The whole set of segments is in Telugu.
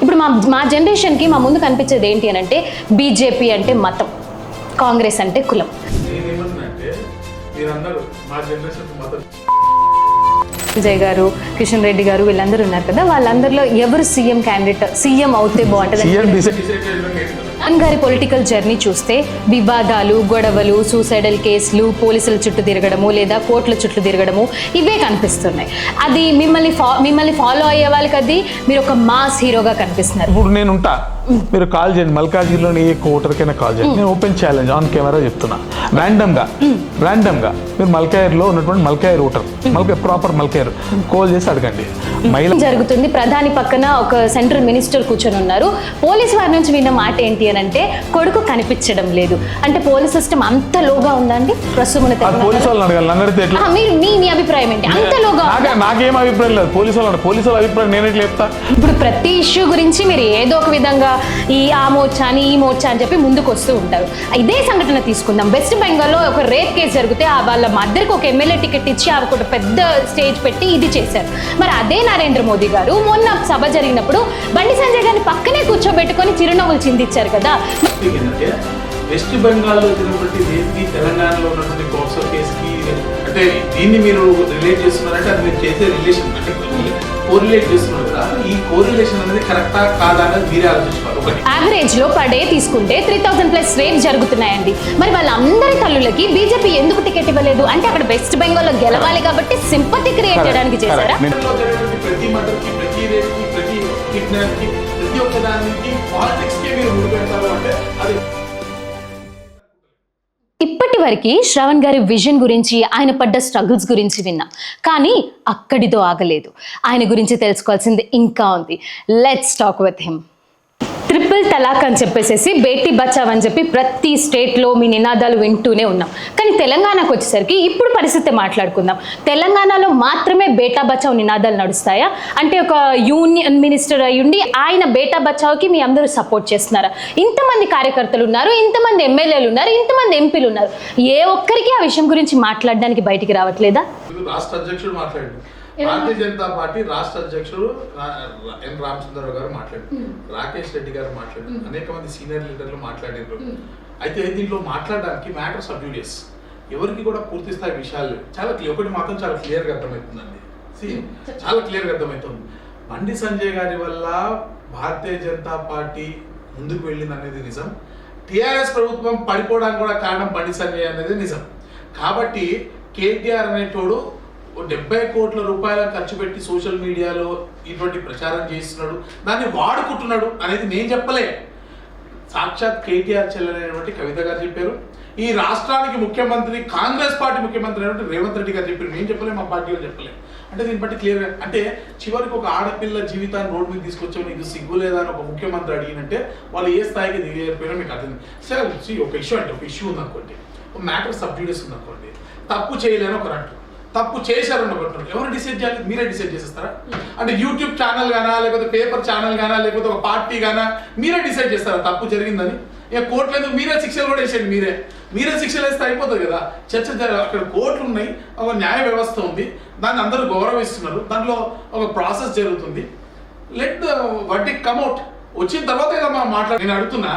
ఇప్పుడు మా జనరేషన్కి మా ముందు కనిపించేది ఏంటి అని అంటే బీజేపీ అంటే మతం, కాంగ్రెస్ అంటే కులం. విజయ్ గారు, కిషన్ రెడ్డి గారు వీళ్ళందరూ ఉన్నారు కదా, వాళ్ళందరిలో ఎవరు సీఎం క్యాండిడేట్, సీఎం అవుతే బాగుంటుంది? జగన్ గారి పొలిటికల్ జర్నీ చూస్తే వివాదాలు, గొడవలు, సూసైడల్ కేసులు, పోలీసుల చుట్టూ తిరగడము లేదా కోర్టుల చుట్టూ తిరగడము ఇవే కనిపిస్తున్నాయి. అది మిమ్మల్ని ఫాలో అయ్యే వాళ్ళకి అది మీరు ఒక మాస్ హీరోగా కనిపిస్తున్నారు. ఇప్పుడు నేను ఉంటా, మీరు కాల్ చేయండి, మల్కాజ్గిరిలోని ఏ ఓటర్కైనా కాల్ చేయండి, నేను ఓపెన్ ఛాలెంజ్ ఆన్ కెమెరా చెప్తున్నా. ర్యాండమ్గా మీరు మల్కాయర్లో ఉన్నటువంటి మల్కాయర్ ఓటర్, ప్రాపర్ మల్కాయర్ కాల్ చేసి అడగండి. జరుగుతుంది. ప్రధాని పక్కన ఒక సెంట్రల్ మినిస్టర్ కూర్చొని ఉన్నారు. పోలీస్ వారి నుంచి విన్న మాట ఏంటి అని అంటే కొడుకు కనిపించడం లేదు అంటే పోలీస్ సిస్టమ్ అంత లోగా ఉందండి ప్రస్తుతం? పోలీసు వాళ్ళని అడగాలి. మీ అభిప్రాయం ఏంటి? అంత లోగా? నాకేం అభిప్రాయం లేదు, పోలీసు వాళ్ళ అభిప్రాయం నేను ఎట్లా చెప్తా? ఇప్పుడు ప్రతి ఇష్యూ గురించి మీరు ఏదో ఒక విధంగా ఆ మోర్చా అని ఈ మోర్చా అని చెప్పి ముందుకు వస్తూ ఉంటారు. ఇదే సంఘటన తీసుకుందాం. వెస్ట్ బెంగాల్లో ఒక రేప్ కేసు జరిగితే వాళ్ళ మద్దరికి ఒక ఎమ్మెల్యే టికెట్ ఇచ్చి ఒక పెద్ద స్టేజ్ పెట్టి ఇది చేశారు. మరి అదే నరేంద్ర మోదీ గారు మొన్న సభ జరిగినప్పుడు బండి సంజయ్ గారిని పక్కనే కూర్చోబెట్టుకొని చిరునవ్వులు చిందించారు కదా. వెస్ట్ బెంగాల్లో జరిగినటువంటి దేనికి తెలంగాణలో ఉన్నటువంటి పోక్సో కేసుకి అంటే దీన్ని మీరు రిలేట్ చేస్తున్నారంటే అది మీరు చేసే రిలేషన్ అంటే కోరిలేట్ చేస్తున్నారు కదా, ఈ కోరిలేషన్ అనేది కరెక్టా కాదా అనేది మీరే ఆలోచించుకోవాలి. యావరేజ్ లో పర్ డే తీసుకుంటే 3000+ రేప్ జరుగుతున్నాయండి. మరి వాళ్ళందరి తల్లులకి బీజేపీ ఎందుకు టికెట్ ఇవ్వలేదు అంటే అక్కడ వెస్ట్ బెంగాల్ లో గెలవాలి కాబట్టి సింపతి క్రియేట్ చేయడానికి చేశారా? ప్రతి మర్డర్కి, ప్రతి రేప్కి, ప్రతి కిడ్నాప్కి, ప్రతి ఒక్క దానికి పాలిటిక్స్కే మీరు ముందు పెడతారు అంటే అది. ఇప్పటి వరకు శ్రవణ్ గారి విజన్ గురించి, ఆయన పడ్డ స్ట్రగుల్స్ గురించి విన్నాం, కానీ అక్కడితో ఆగలేదు. ఆయన గురించి తెలుసుకోవాల్సింది ఇంకా ఉంది. Let's talk with him. Triple talaq అని చెప్పేసి, బేటీ బచావ్ అని చెప్పి ప్రతి స్టేట్లో మీ నినాదాలు వింటూనే ఉన్నాం. కానీ తెలంగాణకు వచ్చేసరికి ఇప్పుడు పరిస్థితి మాట్లాడుకుందాం. తెలంగాణలో మాత్రమే బేటా బచావ్ నినాదాలు నడుస్తాయా అంటే ఒక యూనియన్ మినిస్టర్ అయ్యుండి ఆయన బేటా బచావ్కి మీ అందరూ సపోర్ట్ చేస్తున్నారా? ఇంతమంది కార్యకర్తలు ఉన్నారు, ఇంతమంది ఎమ్మెల్యేలు ఉన్నారు, ఇంతమంది ఎంపీలు ఉన్నారు, ఏ ఒక్కరికి ఆ విషయం గురించి మాట్లాడడానికి బయటికి రావట్లేదా? రాష్ట్ర అధ్యక్షుడు మాట్లాడు, భారతీయ జనతా పార్టీ రాష్ట్ర అధ్యక్షుడు ఎన్ రామచంద్రరావు గారు మాట్లాడారు, రాకేష్ రెడ్డి గారు మాట్లాడారు, అనేక మంది సీనియర్ లీడర్లు మాట్లాడారు. అయితే దీంట్లో మాట్లాడడానికి మ్యాటర్స్ ఆఫ్ డ్యూటీస్ ఎవరికి కూడా పూర్తి స్థాయి విషయాలు చాలా ఒకటి మాత్రం చాలా క్లియర్గా అర్థమవుతుందండి. చాలా క్లియర్గా అర్థమవుతుంది. బండి సంజయ్ గారి వల్ల భారతీయ జనతా పార్టీ ముందుకు వెళ్ళింది అనేది నిజం. టీఆర్ఎస్ ప్రభుత్వం పడిపోవడానికి కూడా కారణం బండి సంజయ్ అనేది నిజం. కాబట్టి కేటీఆర్ అనేటోడు 70 కోట్ల రూపాయల ఖర్చు పెట్టి సోషల్ మీడియాలో ఇటువంటి ప్రచారం చేస్తున్నాడు, దాన్ని వాడుకుంటున్నాడు అనేది నేను చెప్పలే, సాక్షాత్ కేటీఆర్ చెల్లెలైనటువంటి కవిత గారు చెప్పారు. ఈ రాష్ట్రానికి ముఖ్యమంత్రి కాంగ్రెస్ పార్టీ ముఖ్యమంత్రి అయినటువంటి రేవంత్ రెడ్డి గారు చెప్పారు. నేను చెప్పలే, మా పార్టీ వాళ్ళు చెప్పలే. అంటే దీన్ని బట్టి క్లియర్గా అంటే చివరికి ఒక ఆడపిల్ల జీవితాన్ని రోడ్డు మీద తీసుకొచ్చావు, నీకు సిగ్గు లేదా అని ఒక ముఖ్యమంత్రి అడిగినంటే వాళ్ళు ఏ స్థాయికి దిగిపోయినా మీకు అర్థం. సరే ఒక ఇష్యూ అంటే ఒక ఇష్యూ ఉందనుకోండి, ఒక మ్యాటర్ సబ్జుడిస్ ఉందనుకోండి, తప్పు చేయలేని ఒకరు అంటారు, తప్పు చేశారని ఒకటి ఎవరు డిసైడ్ చేయాలి? మీరే డిసైడ్ చేసేస్తారా? అంటే యూట్యూబ్ ఛానల్ గానా లేకపోతే పేపర్ ఛానల్ గానా లేకపోతే ఒక పార్టీ గానా మీరే డిసైడ్ చేస్తారా తప్పు జరిగిందని? ఇక కోర్టులు ఎందుకు? మీరే శిక్షలు కూడా వేసేయండి, మీరే శిక్షలు వేస్తే అయిపోతుంది కదా. చర్చ అక్కడ కోర్టులు ఉన్నాయి, ఒక న్యాయ వ్యవస్థ ఉంది, దాన్ని అందరూ గౌరవిస్తున్నారు, దాంట్లో ఒక ప్రాసెస్ జరుగుతుంది. Let the verdict come out. వచ్చిన తర్వాత కదా మనం మాట్లాడు. నేను అడుగుతున్నా,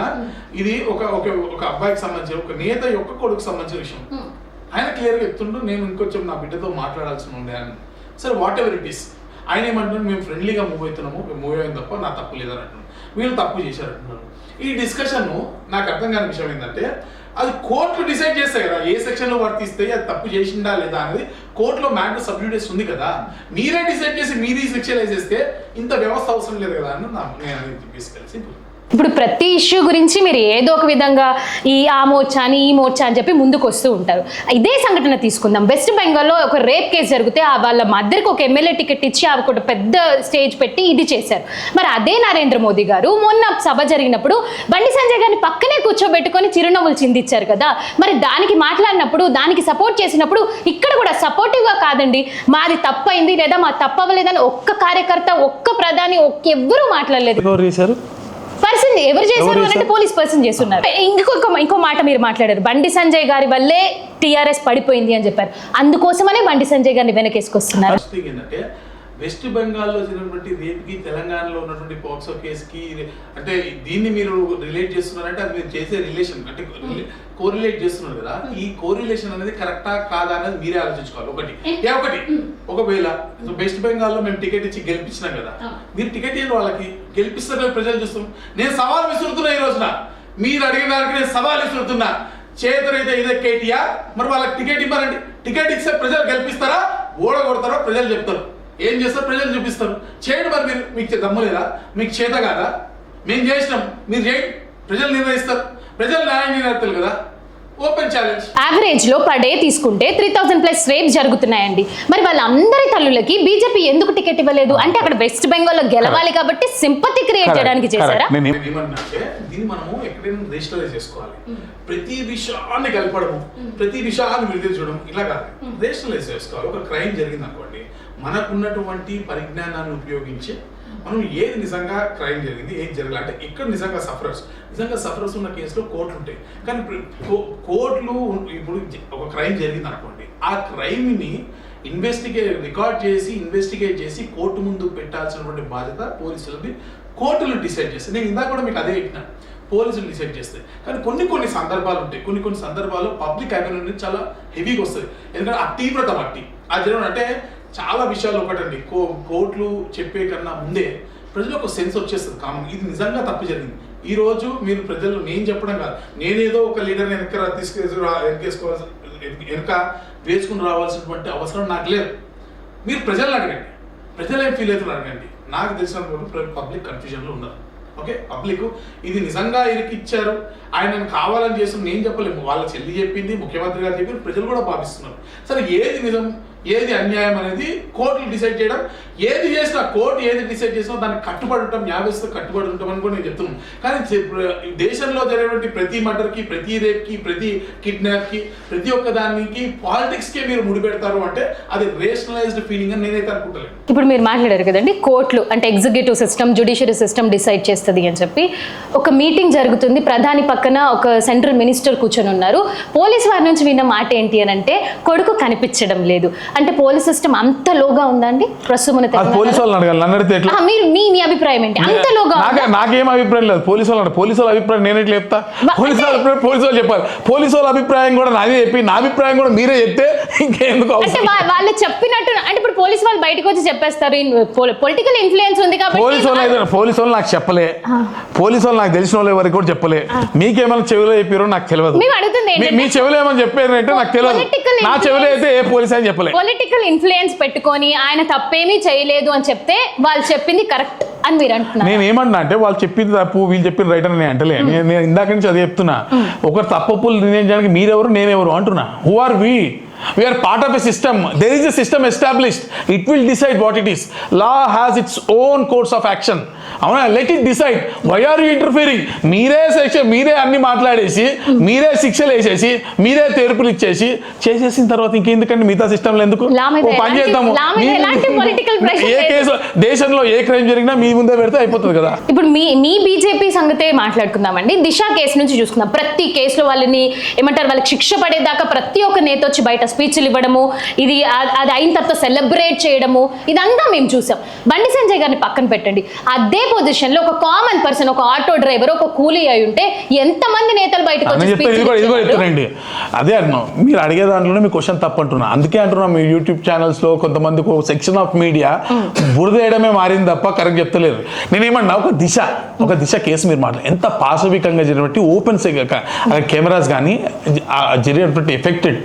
ఇది ఒక అబ్బాయికి సంబంధించి ఒక నేత యొక్క కొడుకు సంబంధించిన విషయం. ఆయన క్లియర్గా చెప్తుంటూ నేను ఇంకొంచెం నా బిడ్డతో మాట్లాడాల్సి ఉండే అని. సరే వాట్ ఎవర్ ఇట్ ఈస్, ఆయన ఏమంటున్నారు, మేము ఫ్రెండ్లీగా మూవ్ అవుతున్నాము, మేము మూవ్ అయింది తప్ప నా తప్పు లేదని అంటున్నాను, వీళ్ళు తప్పు చేశారంటున్నారు. ఈ డిస్కషన్ నాకు అర్థం కాని విషయం ఏంటంటే అది కోర్టులు డిసైడ్ చేస్తాయి కదా, ఏ సెక్షన్లో వర్తిస్తే అది తప్పు చేసిందా లేదా అనేది కోర్టులో మ్యాటర్ సబ్జుడిస్ ఉంది కదా. మీరే డిసైడ్ చేసి మీరే శిక్షలు వేసేస్తే ఇంత వ్యవస్థ అవసరం లేదు కదా అని నేను అనేది తీసుకెళ్ళి. ఇప్పుడు ప్రతి ఇష్యూ గురించి మీరు ఏదో ఒక విధంగా ఆ మోర్చా అని ఈ మోర్చా అని చెప్పి ముందుకు వస్తూ ఉంటారు. ఇదే సంఘటన తీసుకుందాం. వెస్ట్ బెంగాల్లో ఒక రేప్ కేసు జరిగితే వాళ్ళ మద్దరికి ఒక ఎమ్మెల్యే టికెట్ ఇచ్చి ఒక పెద్ద స్టేజ్ పెట్టి ఇది చేశారు. మరి అదే నరేంద్ర మోదీ గారు మొన్న సభ జరిగినప్పుడు బండి సంజయ్ గారిని పక్కనే కూర్చోబెట్టుకొని చిరునవ్వులు చిందించారు కదా. మరి దానికి మాట్లాడినప్పుడు, దానికి సపోర్ట్ చేసినప్పుడు ఇక్కడ కూడా సపోర్టివ్గా కాదండి, మాది తప్పైంది లేదా మా తప్పవలేదని ఒక్క కార్యకర్త, ఒక్క ప్రధాని, ఎవ్వరూ మాట్లాడలేదు. పర్సన్ ఎవరు చేశారు అంటే పోలీస్ పర్సన్ చేస్తున్నారు. ఇంకో మాట మీరు మాట్లాడారు, బండి సంజయ్ గారి వల్లే టీఆర్ఎస్ పడిపోయింది అని చెప్పారు. అందుకోసమనే బండి సంజయ్ గారిని వెనకేసుకొస్తున్నారు. ఏంటంటే వెస్ట్ బెంగాల్లో జరిగినటువంటి రేప్కి తెలంగాణలో ఉన్నటువంటి పోక్సో కేసుకి అంటే దీన్ని మీరు రిలేట్ చేస్తున్నారంటే అది మీరు చేసే రిలేషన్ అంటే కోరిలేట్ చేస్తున్నారు కదా, ఈ కోరిలేషన్ అనేది కరెక్టా కాదా అనేది మీరే ఆలోచించుకోవాలి. ఒకటి ఒకవేళ వెస్ట్ బెంగాల్లో మేము టికెట్ ఇచ్చి గెలిపించినాం కదా, మీరు టికెట్ ఇవ్వండి వాళ్ళకి, గెలిపిస్తారు ప్రజలు చూస్తున్నాం. నేను సవాల్ విసురుతున్నా ఈ రోజున, మీరు అడిగిన దానికి నేను సవాల్ విసురుతున్నా. చేతులైతే ఇదే కేటీఆర్, మరి వాళ్ళకి టికెట్ ఇవ్వాలండి. టికెట్ ఇస్తే ప్రజలు గెలిపిస్తారా, ఓడగొడతారో ప్రజలు చెప్తారు. ఏం చేస్తారు ప్రజలు చూపిస్తారు. చేయండి మరి, మీరు మీకు దమ్ము లేదా, మీకు చేత కాదా? మేము చేసినాం, మీరు చేయండి, ప్రజలు నిర్ణయిస్తారు. ప్రజలు న్యాయ నిర్ణయిస్తారు కదా. Open challenge. యావరేజ్ లో పర్ డే తీసుకుంటే 3000+ రేప్ జరుగుతున్నాయండి. మరి వాళ్ళందరి తల్లులకి బీజేపీ ఎందుకు టికెట్ ఇవ్వలేదు? అంటే అక్కడ వెస్ట్ బెంగాల్ లో గెలవాలి కాబట్టి సింపతి క్రియేట్ చేయడానికి చేశారా? ఏమన్నంటే దీన్ని మనము ఎక్కడైనా రేషనలైజ్ చేసుకోవాలి. ప్రతి విషయాన్ని కలపడము, ప్రతి విషయాన్ని విడుదల చూడడం ఇలా కాదు, రేషనలైజ్ చేసుకోవాలి. ఒక క్రైమ్ జరిగింది అనుకోండి, మనకున్నటువంటి పరిజ్ఞానాన్ని ఉపయోగించి మనం ఏది నిజంగా క్రైమ్ జరిగింది, ఏది జరగలేదు, అంటే ఇక్కడ నిజంగా సఫరర్స్ ఉన్న కేసులో కోర్టులు ఉంటాయి. కానీ కోర్టులు ఇప్పుడు ఒక క్రైమ్ జరిగింది అనుకోండి, ఆ క్రైమ్ని రికార్డ్ చేసి ఇన్వెస్టిగేట్ చేసి కోర్టు ముందు పెట్టాల్సినటువంటి బాధ్యత పోలీసులది. కోర్టులు డిసైడ్ చేస్తాయి. నేను ఇందాక కూడా మీకు అదే చెప్పిన, పోలీసులు డిసైడ్ చేస్తాయి. కానీ కొన్ని సందర్భాలు ఉంటాయి, కొన్ని సందర్భాల్లో పబ్లిక్ అవేర్నెస్ అనేది చాలా హెవీగా వస్తుంది. ఎందుకంటే ఆ తీవ్రత బట్టి అది జరగడం అంటే చాలా విషయాలు ఒకటండి, కోర్టులు చెప్పే కన్నా ముందే ప్రజలకు ఒక సెన్స్ వచ్చేస్తుంది కామన్, ఇది నిజంగా తప్పు జరిగింది. ఈ రోజు మీరు ప్రజలు నేను చెప్పడం కాదు, నేనేదో ఒక లీడర్ని వెనక వేసుకుని రావాల్సినటువంటి అవసరం నాకు లేదు. మీరు ప్రజలను అడగండి, ప్రజలు ఏం ఫీల్ అవుతున్నారు అడగండి. నాకు తెలిసిన పబ్లిక్ కన్ఫ్యూజన్లో ఉన్నారు. ఓకే, పబ్లిక్ ఇది నిజంగా ఇరికిచ్చారు, ఆయనను కావాలని చేసి నేను చెప్పలేము, వాళ్ళ చెల్లి చెప్పింది, ముఖ్యమంత్రి గారు చెప్పింది, ప్రజలు కూడా భావిస్తున్నారు. సరే ఏది నిజం ఏది అన్యాయం అనేది కోర్టులు డిసైడ్ చేయడం. ఏది చేసినా కోర్టు ఏది డిసైడ్ చేసినా దానికి కట్టుబడి ఉంటాం, న్యాయవ్యవస్థ కట్టుబడి ఉంటాం అని కూడా నేను చెప్తున్నాను. కానీ దేశంలో జరిగినటువంటి ప్రతి మర్డర్కి, ప్రతి రేప్కి, ప్రతి కిడ్నాప్కి, ప్రతి ఒక్క దానికి పాలిటిక్స్కే మీరు ముడిపెడతారు అంటే అది రేషనలైజ్డ్ ఫీలింగ్ అని నేనైతే అనుకుంటలేను. ఇప్పుడు మీరు మాట్లాడారు కదండి, కోర్టులు అంటే executive system, judiciary system decide చేస్తుంది అని చెప్పి. ఒక మీటింగ్ జరుగుతుంది, ప్రధాని పక్కన ఒక సెంట్రల్ మినిస్టర్ కూర్చొని ఉన్నారు. పోలీస్ వారి నుంచి విన్న మాట ఏంటి అని అంటే, కొడుకు కనిపించడం లేదు అంటే పోలీస్ సిస్టమ్ అంత లోగా ఉందండి ప్రస్తుతం? పోలీసు వాళ్ళని అడగాలి, నన్ను అడిగితే ఎట్లా? మీ అభిప్రాయం ఏంటి? అంత లోగా నాకేం అభిప్రాయం లేదు. పోలీసు వాళ్ళ అభిప్రాయం నేను ఎట్లా చెప్తా? పోలీసు వాళ్ళు చెప్పాలి. పోలీసు వాళ్ళ అభిప్రాయం కూడా నాదే చెప్పి, నా అభిప్రాయం కూడా మీరే చెప్తే ఇంకెందుకు? అంటే వాళ్ళు చెప్పినట్టు అంటే ఇప్పుడు పోలీసు వాళ్ళు బయటకు వచ్చి చెప్పేస్తారు, పొలిటికల్ ఇన్ఫ్లుయెన్స్ ఉంది కాబట్టి. పోలీసు వాళ్ళు నాకు చెప్పలే, పోలీసు వాళ్ళు నాకు తెలిసిన వాళ్ళు ఎవరికి కూడా చెప్పలే. మీకేమైనా చెవిలో చెప్పారో నాకు తెలియదు. మీ చెవిలో ఏమైనా చెప్పారంటే నాకు తెలియదు. నా చెవిలో అయితే ఏ పోలీసు అని చెప్పలే. పొలిటికల్ ఇన్ఫ్లుయెన్స్ పెట్టుకొని ఆయన తప్పేమీ చేయలేదు అని చెప్తే వాళ్ళు చెప్పింది కరెక్ట్ అని మీరు అంటున్నారు. నేను ఏమన్నా అంటే వాళ్ళు చెప్పింది తప్పు, వీళ్ళు చెప్పింది రైట్ అని నేను అంటలే. నేను ఇందాక నుంచి అది చెప్తున్నా. ఒకరు తప్పులు నిర్ణయించడానికి మీరెవరు నేనెవరు అంటున్నా. Who are we? We are part of a system. There is a system established. It will decide what it is. Law has its own course of action. అవునా, let it decide. Why are you interfering? మీరే అన్ని మాట్లాడేసి, మీరే శిక్షలు వేసేసి, మీరే తీర్పులు ఇచ్చేసి చేసేసిన తర్వాత ఇంకెందుకండి మిగతా సిస్టంలో ఎందుకు? పని చేద్దాము. ఏ కేసు దేశంలో ఏ క్రైమ్ జరిగినా మీ ముందే పెడితే అయిపోతుంది కదా. ఇప్పుడు మీ బీజేపీ సంగతే మాట్లాడుకుందామండి. దిశ కేసు నుంచి చూసుకుందాం. ప్రతి కేసులో వాళ్ళని ఏమంటారు, వాళ్ళకి శిక్ష పడేదాకా ప్రతి ఒక్క నేత వచ్చి బయట స్పీచ్లు ఇవ్వడము, ఇది అది అయిన తర్వాత సెలబ్రేట్ చేయడము, ఇదంతా మేము చూసాం. బండి సంజయ్ గారిని పక్కన పెట్టండి, అదే పొజిషన్ లో ఒక కామన్ పర్సన్, ఒక ఆటో డ్రైవర్, ఒక కూలీ అయి ఉంటే ఎంతమంది నేతలు బయటకు వచ్చి చెప్తారండి. అదే అంటున్నాం, మీరు అడిగే దాంట్లోనే మీ క్వశ్చన్ తప్పు అంటున్నా. అందుకే అంటున్నా, మీ యూట్యూబ్ ఛానల్స్ లో కొంతమంది సెక్షన్ ఆఫ్ మీడియా బురదేయడమే మారింది తప్ప కరెక్ట్ చెప్తలేదు. నేనేమన్నా ఒక దిశ కేసు మీరు మాట్లాడారు, ఎంత పాశవికంగా జరిగినట్టు ఓపెన్ కెమెరాస్ కానీ జరిగినటువంటి ఎఫెక్టెడ్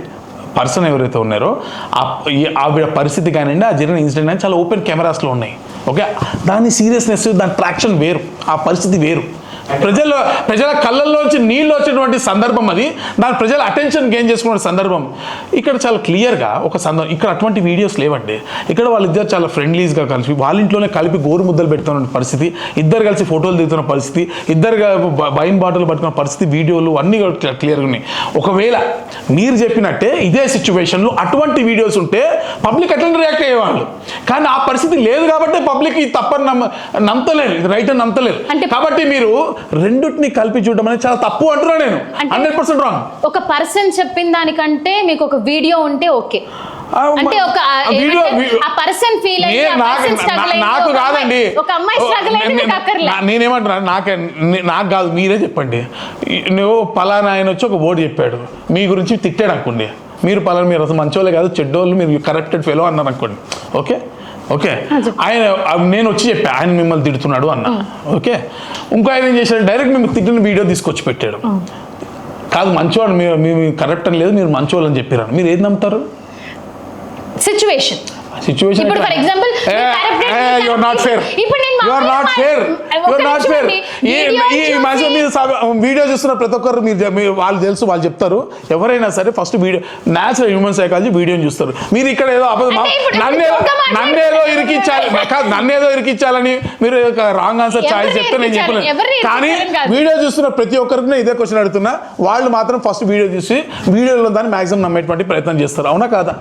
పర్సన్ ఎవరైతే ఉన్నారో ఆవిడ పరిస్థితి కానివ్వండి, ఆ జరిగిన ఇన్సిడెంట్ కానీ చాలా ఓపెన్ కెమెరాస్లో ఉన్నాయి. ఓకే, దాని సీరియస్నెస్, దాని ట్రాక్షన్ వేరు, ఆ పరిస్థితి వేరు. ప్రజల కళ్ళల్లోంచి నీళ్ళు వచ్చేటువంటి సందర్భం అది, దాని ప్రజల అటెన్షన్ గెయిన్ చేసుకునే సందర్భం. ఇక్కడ చాలా క్లియర్గా ఒక సందర్భం, ఇక్కడ అటువంటి వీడియోస్ లేవండి. ఇక్కడ వాళ్ళిద్దరు చాలా ఫ్రెండ్లీస్గా కలిసి వాళ్ళ ఇంట్లోనే కలిపి గోరు ముద్దలు పెడుతున్న పరిస్థితి, ఇద్దరు కలిసి ఫోటోలు దిగుతున్న పరిస్థితి, ఇద్దరు వైన్ బాటిల్ పట్టుకున్న పరిస్థితి, వీడియోలు అన్నీ క్లియర్గా ఉన్నాయి. ఒకవేళ మీరు చెప్పినట్టే ఇదే సిచ్యువేషన్లో అటువంటి వీడియోస్ ఉంటే పబ్లిక్ అట్లా రియాక్ట్ అయ్యేవాళ్ళు. కానీ ఆ పరిస్థితి లేదు కాబట్టి పబ్లిక్ ఈ తప్పని నమ్మతలేదు, ఇది రైట్ అని నమ్మతలేదు. కాబట్టి మీరు రెండుటిని కలిపి చూడడం అనేది చాలా తప్పు అంటున్నా నేను. 100% రాంగ్. ఒక పర్సన్ చెప్పిన దానికంటే మీకు ఒక వీడియో ఉంటే ఓకే, అంటే ఒక ఆ పర్సన్ ఫీల్ అయ్యి నాకు కాదండి, ఒక అమ్మాయి స్ట్రగుల్ అయ్యి నేనేమంటున్నా, నాకు కాదు, మీరే చెప్పండి. నువ్వు పలానా ఆయన వచ్చి ఒక వర్డ్ చెప్పాడు, మీ గురించి తిట్టాడు అనుకోండి, మీరు పలానా మీరు అసలు మంచోళ్ళే కాదు చెడ్డోళ్ళు, మీరు కరప్టెడ్ ఫెలో అన్నారు అనుకోండి, ఓకే ఓకే, ఆయన నేను వచ్చి చెప్పా ఆయన మిమ్మల్ని తిడుతున్నాడు అన్న, ఓకే, ఇంకో ఆయన ఏం చేశాడు, డైరెక్ట్ మిమ్మల్ని తిట్టిన వీడియో తీసుకొచ్చి పెట్టాడు, కాదు మంచోడు, మీరు కరెక్ట్ అని లేదు, మీరు మంచోళ్ళు అని చెప్పారు, మీరు ఏది నమ్ముతారు? సిచ్యువేషన్ సిచ్యువేషన్ ఇప్పుడు for example you're not fair, you're not fair, you're not fair. ఈ మధ్య మీరు వీడియో చూస్తున్న ప్రతి ఒక్కరు మీరు వాళ్ళు తెలుసు, వాళ్ళు చెప్తారు, ఎవరైనా సరే first video natural human psychology వీడియోని చూస్తారు. మీరు ఇక్కడ ఏదో నన్నేదో ఇరికించాలని మీరు రాంగ్ ఆన్సర్ చాయిస్ చెప్తే నేను చెప్పలేను, కానీ వీడియో చూస్తున్న ప్రతి ఒక్కరికి నేను ఇదే క్వశ్చన్ అడుగుతున్నా, వాళ్ళు మాత్రం ఫస్ట్ వీడియో చూసి వీడియోలో దాన్ని మాక్సిమం నమ్మేటువంటి ప్రయత్నం చేస్తారు, అవునా కాదా?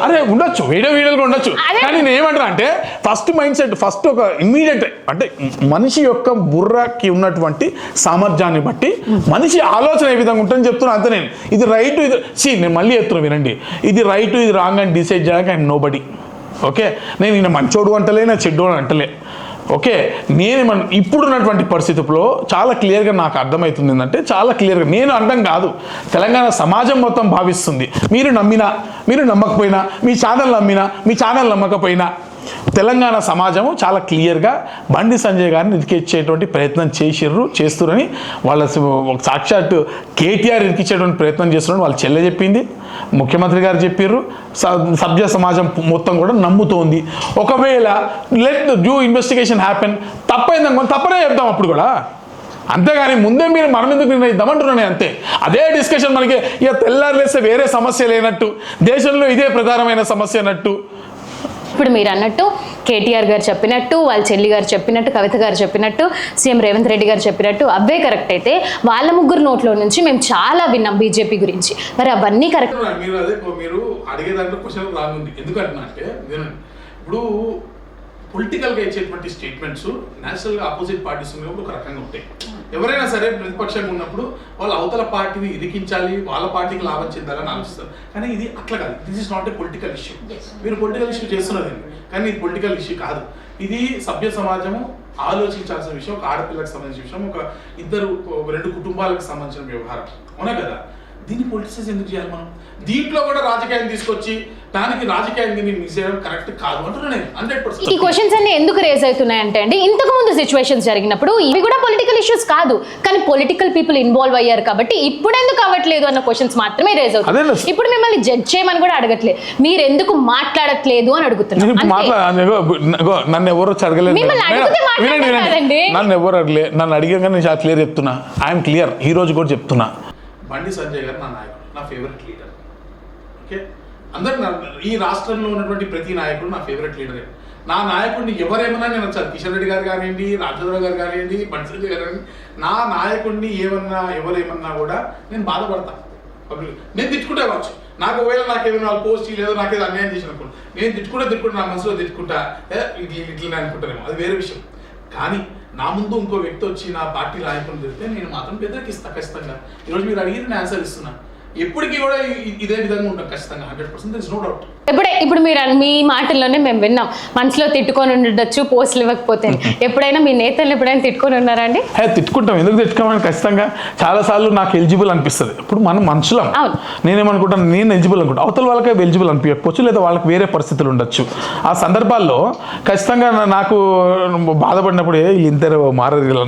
అరే ఉండొచ్చు, వీడియోలు ఉండొచ్చు, కానీ నేను ఏమంటున్నా అంటే ఫస్ట్ మైండ్ సెట్, ఫస్ట్ ఒక ఇమ్మీడియట్ అంటే మనిషి యొక్క బుర్రకి ఉన్నటువంటి సామర్థ్యాన్ని బట్టి మనిషి ఆలోచన ఏ విధంగా ఉంటుందని చెప్తున్నా అంతే. నేను ఇది రైట్, ఇది నేను మళ్ళీ చెప్తున్నా వినండి, ఇది రైట్ ఇది రాంగ్ అని డిసైడ్ చేయడానికి ఐఎమ్ నో బడీ, ఓకే. నేను ఈయన మంచోడు అంటలే, నా చెడ్డోడు అంటలే, ఓకే. నేను ఇప్పుడున్నటువంటి పరిస్థితుల్లో చాలా క్లియర్గా నాకు అర్థమవుతుంది ఏంటంటే, చాలా క్లియర్గా నేను అర్థం కాదు, తెలంగాణ సమాజం మొత్తం భావిస్తుంది, మీరు నమ్మినా మీరు నమ్మకపోయినా, మీ ఛానల్ నమ్మినా మీ ఛానల్ నమ్మకపోయినా, తెలంగాణ సమాజము చాలా క్లియర్గా బండి సంజయ్ గారిని ఇరికిచ్చేటువంటి ప్రయత్నం చేస్తురని వాళ్ళ సాక్షాత్ కేటీఆర్ ఇరికిచ్చేటువంటి ప్రయత్నం చేస్తున్నారని వాళ్ళ చెల్లె చెప్పింది, ముఖ్యమంత్రి గారు చెప్పారు, సభ్య సమాజం మొత్తం కూడా నమ్ముతోంది. ఒకవేళ లెట్ డ్యూ ఇన్వెస్టిగేషన్ హ్యాపెన్, తప్పైందనుకోండి తప్పనే చెప్తాం అప్పుడు కూడా, అంతేగాని ముందే మీరు మనం ఎందుకు నిర్ణయిద్దామంటున్నాను అంతే. అదే డిస్కషన్ మనకి ఇక తెల్లారులేస్తే వేరే సమస్య లేనట్టు, దేశంలో ఇదే ప్రధానమైన సమస్య అన్నట్టు. ఇప్పుడు మీరు అన్నట్టు కేటీఆర్ గారు చెప్పినట్టు, వాళ్ళ చెల్లి గారు చెప్పినట్టు, కవిత గారు చెప్పినట్టు, సీఎం రేవంత్ రెడ్డి గారు చెప్పినట్టు అవే కరెక్ట్ అయితే, వాళ్ళ ముగ్గురు నోట్లో నుంచి మేము చాలా విన్నాం బీజేపీ గురించి, మరి అవన్నీ కరెక్ట్? మీరు అడిగే దాంట్లో క్వశ్చన్ రాంగ్ ఉంది. ఎందుకంటున్నా అంటే ఇప్పుడు పొలిటికల్గా ఇచ్చేటువంటి స్టేట్మెంట్స్ నేషనల్గా ఆపోజిట్ పార్టీస్ ఉన్నప్పుడు ఒక రకంగా ఉంటాయి. ఎవరైనా సరే ప్రతిపక్షంగా ఉన్నప్పుడు వాళ్ళు అవతల పార్టీని ఇరికించాలి, వాళ్ళ పార్టీకి లాభం చెందాలని ఆలోచిస్తారు, కానీ ఇది అట్లా కాదు. This is not a political issue. మీరు పొలిటికల్ ఇష్యూ చేస్తున్నదండి, కానీ ఇది పొలిటికల్ ఇష్యూ కాదు. ఇది సభ్య సమాజము ఆలోచించాల్సిన విషయం, ఒక ఆడపిల్లకి సంబంధించిన విషయం, ఒక రెండు కుటుంబాలకు సంబంధించిన వ్యవహారం, అవునా కదా? దీన్ని పొలిటిసైజ్ ఎందుకు చేయాలి మనం? దీంట్లో కూడా రాజకీయాన్ని తీసుకొచ్చి దానికి రాజకీయాన్ని మిక్స్ చేయడం కరెక్ట్ కాదు అంటున్నా నేను 100%. ఈ క్వశ్చన్స్ అన్ని ఎందుకు రేజ్ అవుతున్నాయంటే అండి, ఇంతకు ముందు సిచ్యువేషన్స్ జరిగినప్పుడు ఇవి కూడా పొలిటికల్ ఇష్యూస్ కాదు, కానీ పొలిటికల్ పీపుల్ ఇన్వాల్వ్ అయ్యారు కాబట్టి ఇప్పుడు ఎందుకు అవ్వట్లేదు అన్న క్వశ్చన్స్ మాత్రమే రేజ్ అవుతుంది. ఇప్పుడు మిమ్మల్ని జడ్జ్ చేయమని కూడా అడగట్లేదు, మీరు ఎందుకు మాట్లాడట్లేదు అని అడుగుతున్నారు. నన్ను ఎవరు అడగలేదు, నన్ను ఎవరు అడగలే, నన్ను అడిగాక నేను చాలా క్లియర్ చెప్తున్నా, ఐఎమ్ క్లియర్, ఈ రోజు కూడా చెప్తున్నా. బండి సంజయ్ గారు నా నాయకుడు, నా ఫేవరెట్ లీడర్, ఓకే. అందరు ఈ రాష్ట్రంలో ఉన్నటువంటి ప్రతి నాయకుడు నా ఫేవరెట్ లీడరే. నా నాయకుడిని ఎవరేమన్నా నేను వచ్చాను, కిషన్ రెడ్డి గారు కానివ్వండి, రాజేంద్ర గారు కానివ్వండి, బండి సంజయ్ గారు కానివ్వండి, నా నాయకుడిని ఎవరేమన్నా కూడా నేను బాధపడతాను. నేను తిట్టుకుంటే కావచ్చు, నాకు ఒకవేళ నాకేమైనా వాళ్ళు పోస్ట్ చేయలేదో, నాకేదో అన్యాయం చేసినప్పుడు నేను తిట్టుకుంటా నా మనసులో తిట్టుకుంటా, ఇట్లా అనుకుంటానేమో, అది వేరే విషయం. కానీ నా ముందు ఇంకో వ్యక్తి వచ్చి నా పార్టీ నాయకులు తిరిగితే నేను మాత్రం వ్యతిరేకిస్తాను ఖచ్చితంగా. ఈరోజు మీరు అడిగితే నేను ఆన్సర్ ఇస్తున్నా, ఎప్పటికీ కూడా ఇదే విధంగా ఉంటాం ఖచ్చితంగా, 100%, there is no doubt. ఇప్పుడు మీరు మీ మాటల్లోనే మేము విన్నాం, మనసులో తిట్టుకొని ఉండొచ్చు పోస్టులు ఇవ్వకపోతే, ఎప్పుడైనా మీ నేతలు ఎప్పుడైనా తిట్టుకొని ఉన్నారా అండి? తిట్టుకుంటాం, ఎందుకు తిట్టుకోమని ఖచ్చితంగా చాలాసార్లు నాకు ఎలిజిబుల్ అనిపిస్తుంది. ఇప్పుడు మనం మనుషులం, నేనేమనుకుంటాను, నేను ఎలిజిబుల్ అనుకుంటా, అవతల వాళ్ళకే ఎలిజిబుల్ అనిపించకపోవచ్చు, లేదా వాళ్ళకి వేరే పరిస్థితులు ఉండొచ్చు. ఆ సందర్భాల్లో ఖచ్చితంగా నాకు బాధపడినప్పుడు ఇంతరు మారదు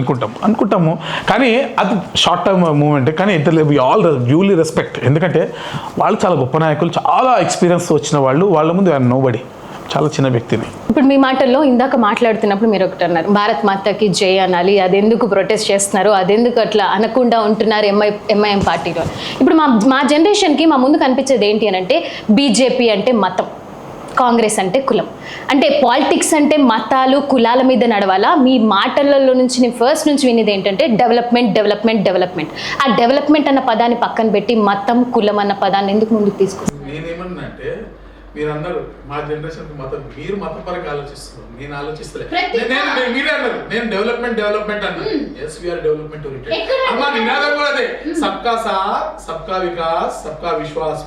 అనుకుంటాము, కానీ అది షార్ట్ టర్మ్ మూమెంట్. కానీ వి ఆల్ డ్యూలీ రెస్పెక్ట్, ఎందుకంటే వాళ్ళు చాలా గొప్ప నాయకులు, చాలా ఎక్స్పీరియన్స్ వచ్చిన వాళ్ళ ముందు ఐఎమ్ నోబడీ, చాలా చిన్న వ్యక్తిని. ఇప్పుడు మీ మాటల్లో ఇందాక మాట్లాడుతున్నప్పుడు మీరు ఒకటి అన్నారు, భారత్ మాతకి జై అనాలి, అదెందుకు ప్రొటెస్ట్ చేస్తున్నారు, అదెందుకు అట్లా అనకుండా ఉంటున్నారు ఎంఐఎం పార్టీలో. ఇప్పుడు మా జనరేషన్కి మా ముందు కనిపించేది ఏంటి అని అంటే, బీజేపీ అంటే మతం, కాంగ్రెస్ అంటే కులం, అంటే పాలిటిక్స్ అంటే మతాలు కులాల మీద నడవాలా. మీ మాటలలో నుంచి నేను ఫస్ట్ నుంచి వినేది ఏంటంటే డెవలప్మెంట్. ఆ డెవలప్మెంట్ అన్న పదాన్ని పక్కన పెట్టి మతం కులం అన్న పదాన్ని ఎందుకు ముందుకు తీసుకొస్తారు? నేనేమన్నా అంటే, మీరు అన్నారు మా జనరేషన్ మతం, మీరు మతం పరంగా ఆలోచిస్తున్నారు, నేను ఆలోచిస్తలే. మీరే అన్నారు నేను డెవలప్మెంట్ అన్నా. Yes we are development oriented. ఎక్కడ అమ్మా నినాదం కూడా అదే, సబ్కా సాత్ సబ్కా వికాస్ సబ్కా విశ్వాస్.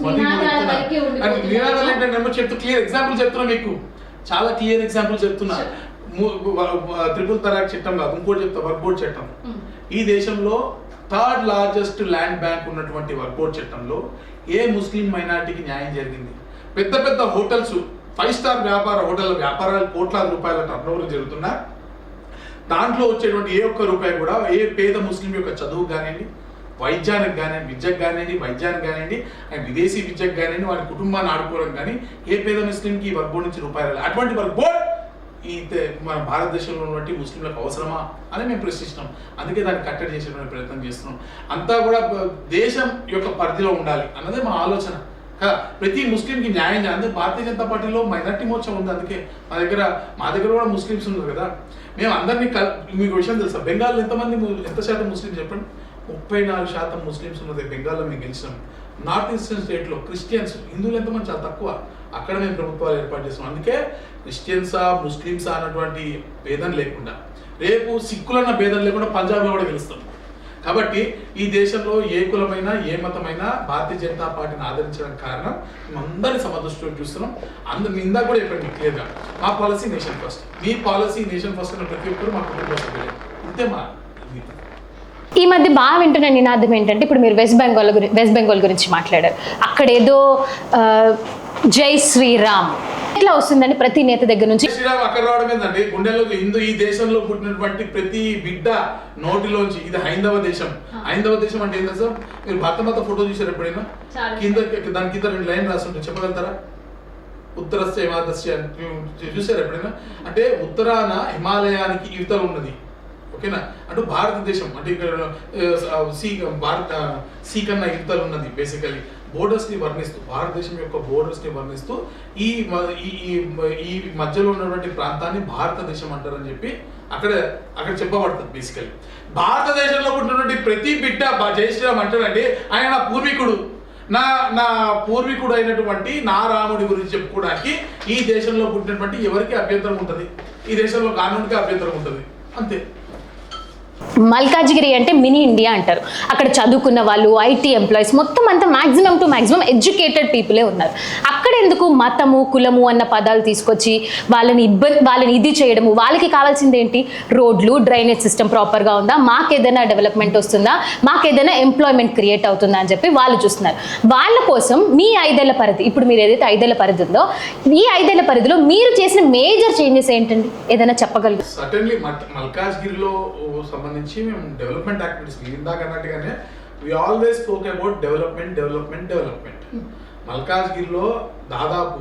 నినాదాలు ఏంటంటే చెప్తూ క్లియర్ ఎగ్జాంపుల్ చెప్తున్నా మీకు, చాలా క్లియర్ ఎగ్జాంపుల్ చెప్తున్నా. త్రిపుల్ తలాక్ చట్టం కాదు, ఇంకోటి చెప్తా, వర్క్ బోర్డ్ చట్టం. ఈ దేశంలో థర్డ్ లార్జెస్ట్ ల్యాండ్ బ్యాంక్ ఉన్నటువంటి వర్క్ బోర్డ్ చట్టంలో ఏ ముస్లిం మైనారిటీకి న్యాయం జరిగింది? పెద్ద పెద్ద హోటల్స్, 5 స్టార్ వ్యాపారాలు కోట్లాది రూపాయల టర్నోవర్ జరుగుతున్నా దాంట్లో వచ్చేటువంటి ఏ ఒక్క రూపాయి కూడా ఏ పేద ముస్లిం యొక్క చదువుకు కానివ్వండి, వైద్యానికి కానివ్వండి, విద్యకు కానివ్వండి, వైద్యానికి కానివ్వండి, విదేశీ విద్యకు కానివ్వండి, వారి కుటుంబాన్ని ఆడుకోవడం కానీ ఏ పేద ముస్లింకి ఈ వర్క్ బోర్డ్ నుంచి రూపాయలు రాలేదు. అటువంటి వర్క్ బోర్డ్ ఈ మన భారతదేశంలో ఉన్నటువంటి ముస్లింలకు అవసరమా అని మేము ప్రశ్నిస్తున్నాం. అందుకే దాన్ని కట్టడి చేసేటువంటి ప్రయత్నం చేస్తున్నాం. అంతా కూడా దేశం యొక్క పరిధిలో ఉండాలి అన్నదే మా ఆలోచన. ప్రతి ముస్లింకి న్యాయం చేయాలి. అందుకే భారతీయ జనతా పార్టీలో మైనారిటీ మోర్చా ఉంది. అందుకే మా దగ్గర కూడా ముస్లిమ్స్ ఉన్నారు కదా. మేము అందరినీ మీకు విషయం తెలుసా, బెంగాల్లో ఎంత శాతం ముస్లిమ్స్ చెప్పండి? 34% ముస్లిమ్స్ ఉన్నది బెంగాల్లో మేము గెలిచినాం. నార్త్ ఈస్టర్న్ స్టేట్లో క్రిస్టియన్స్, హిందువులు ఎంతమంది చాలా తక్కువ. అక్కడ మేము ప్రభుత్వాలు ఏర్పాటు చేస్తున్నాం. అందుకే క్రిస్టియన్సా ముస్లిమ్సా అన్నటువంటి భేదం లేకుండా, రేపు సిక్కులన్న భేదం లేకుండా పంజాబ్లో కూడా గెలుస్తాం. కాబట్టి ఈ దేశంలో ఏ కులమైనా ఏ మతమైనా భారతీయ జనతా పార్టీని ఆదరించడానికి కారణం మేమందరి సమదృష్టిలో చూస్తున్నాం. ఇందాక కూడా చెప్పండి క్లియర్గా, మా పాలసీ నేషన్ ఫస్ట్, మీ పాలసీ నేషన్ ఫస్ట్ అన్న ప్రతి ఒక్కరు మా కుటుంబ సభ్యులే. ఇంతే మా ఈ మధ్య బాగా వింటున్న నినాదం ఏంటంటే, ఇప్పుడు మీరు వెస్ట్ బెంగాల్ గురించి మాట్లాడారు. అక్కడ ఏదో జై శ్రీరామ్ ఎట్లా వస్తుందని ప్రతి నేత దగ్గర నుంచి. శ్రీరామ్ అక్కడ రావడం ఏంటంటే, గుండెల్లో ఈ దేశంలో పుట్టినటువంటి ప్రతి బిడ్డ నోటిలోంచి, ఇది హైందవ దేశం. హైందవ దేశం అంటే ఏంటో సార్, మీరు భారతమాత ఫోటో చూసారు ఎప్పుడైనా? దాని కింద 2 లైన్ రాసి ఉంటుంది, చెప్పగలుగుతారా? ఉత్తరస్య హిమాలయస్య చూసారు ఎప్పుడైనా? అంటే ఉత్తరాన హిమాలయానికి ఇవతల ఉన్నది, ఓకేనా? అంటే భారతదేశం అంటే ఇక్కడ సీ కన్నా ఇవతల ఉన్నది. బేసికలీ బోర్డర్స్ని వర్ణిస్తూ, భారతదేశం యొక్క బోర్డర్స్ని వర్ణిస్తూ ఈ మధ్యలో ఉన్నటువంటి ప్రాంతాన్ని భారతదేశం అంటారని చెప్పి అక్కడ చెప్పబడుతుంది. బేసికలీ భారతదేశంలో పుట్టినటువంటి ప్రతి బిడ్డ జై శ్రీరామ్ అంటారండి. ఆయన నా పూర్వీకుడు, నా పూర్వీకుడు అయినటువంటి నా రాముడి గురించి చెప్పుకోవడానికి ఈ దేశంలో పుట్టినటువంటి ఎవరికి అభ్యంతరం ఉంటుంది? ఈ దేశంలో కానూనికి అభ్యంతరం ఉంటుంది, అంతే. మల్కాజ్గిరి అంటే మినీ ఇండియా అంటారు. అక్కడ చదువుకున్న వాళ్ళు, ఐటీ ఎంప్లాయీస్, మొత్తం అంతా మాక్సిమం టు మాక్సిమం ఎడ్యుకేటెడ్ పీపులే ఉన్నారు. అక్కడ ఎందుకు మతము కులము అన్న పదాలు తీసుకొచ్చి వాళ్ళని ఇది చేయడము? వాళ్ళకి కావాల్సింది ఏంటి? రోడ్లు, డ్రైనేజ్ సిస్టమ్ ప్రాపర్గా ఉందా, మాకేదైనా డెవలప్మెంట్ వస్తుందా, మాకేదైనా ఎంప్లాయ్మెంట్ క్రియేట్ అవుతుందా అని చెప్పి వాళ్ళు చూస్తున్నారు. వాళ్ళ కోసం మీ 5 ఏళ్ల పరిధి, ఇప్పుడు మీరు ఏదైతే 5 ఏళ్ల పరిధి ఉందో, ఈ 5 ఏళ్ల పరిధిలో మీరు చేసిన మేజర్ చేంజెస్ ఏంటండి? ఏదైనా చెప్పగలరు? సర్టన్లీ మల్కాజ్గిరిలో సంబంధించి మేము డెవలప్మెంట్ యాక్టివిటీస్ ఇందాక అన్నట్టుగానే we always spoke about development. మల్కాజ్గిరిలో దాదాపు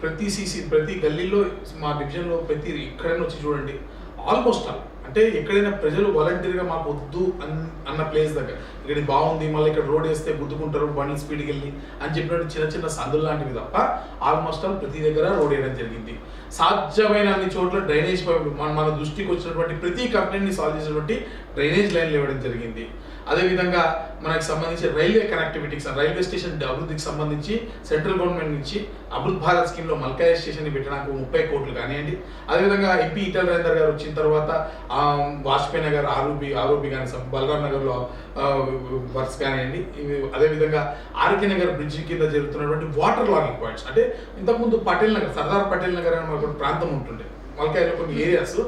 ప్రతి గల్లీలో, మా డివిజన్లో ప్రతి ఎక్కడైనా వచ్చి చూడండి, ఆల్మోస్ట్ అంటే ఎక్కడైనా ప్రజలు వాలంటీర్గా మాకు వద్దు అన్న ప్లేస్ దగ్గర, ఇక్కడ బాగుంది మళ్ళీ ఇక్కడ రోడ్ వేస్తే గుద్దుకుంటారు బండ్లు స్పీడ్కి వెళ్ళి అని చెప్పినట్టు చిన్న సందులు లాంటివి తప్ప ఆల్మోస్ట్ ప్రతి దగ్గర రోడ్ వేయడం జరిగింది. సాధ్యమైన అన్ని చోట్ల డ్రైనేజ్ మన దృష్టికి వచ్చినటువంటి ప్రతి కంప్లైంట్ని సాల్వ్ చేసినటువంటి డ్రైనేజ్ లైన్లు ఇవ్వడం జరిగింది. అదేవిధంగా మనకు సంబంధించి రైల్వే కనెక్టివిటీకి, రైల్వే స్టేషన్ అభివృద్ధికి సంబంధించి సెంట్రల్ గవర్నమెంట్ నుంచి అమృత్ భారత్ స్కీమ్లో మల్కాయ స్టేషన్ని పెట్టడానికి 30 కోట్లు కానివ్వండి. అదేవిధంగా ఎంపీ ఈటల రాజేందర్ గారు వచ్చిన తర్వాత వాజ్పేయి నగర్ ఆరోపి కానీ, బలరాం నగర్లో వర్క్స్ కానివ్వండి. అదేవిధంగా ఆర్కే నగర్ బ్రిడ్జ్ కింద జరుగుతున్నటువంటి వాటర్ లాగింగ్ పాయింట్స్, అంటే ఇంతకుముందు పటేల్ నగర్, సర్దార్ పటేల్ నగర్ అని ఒక ప్రాంతం ఉంటుండే మల్కాయలో కొన్ని ఏరియాస్,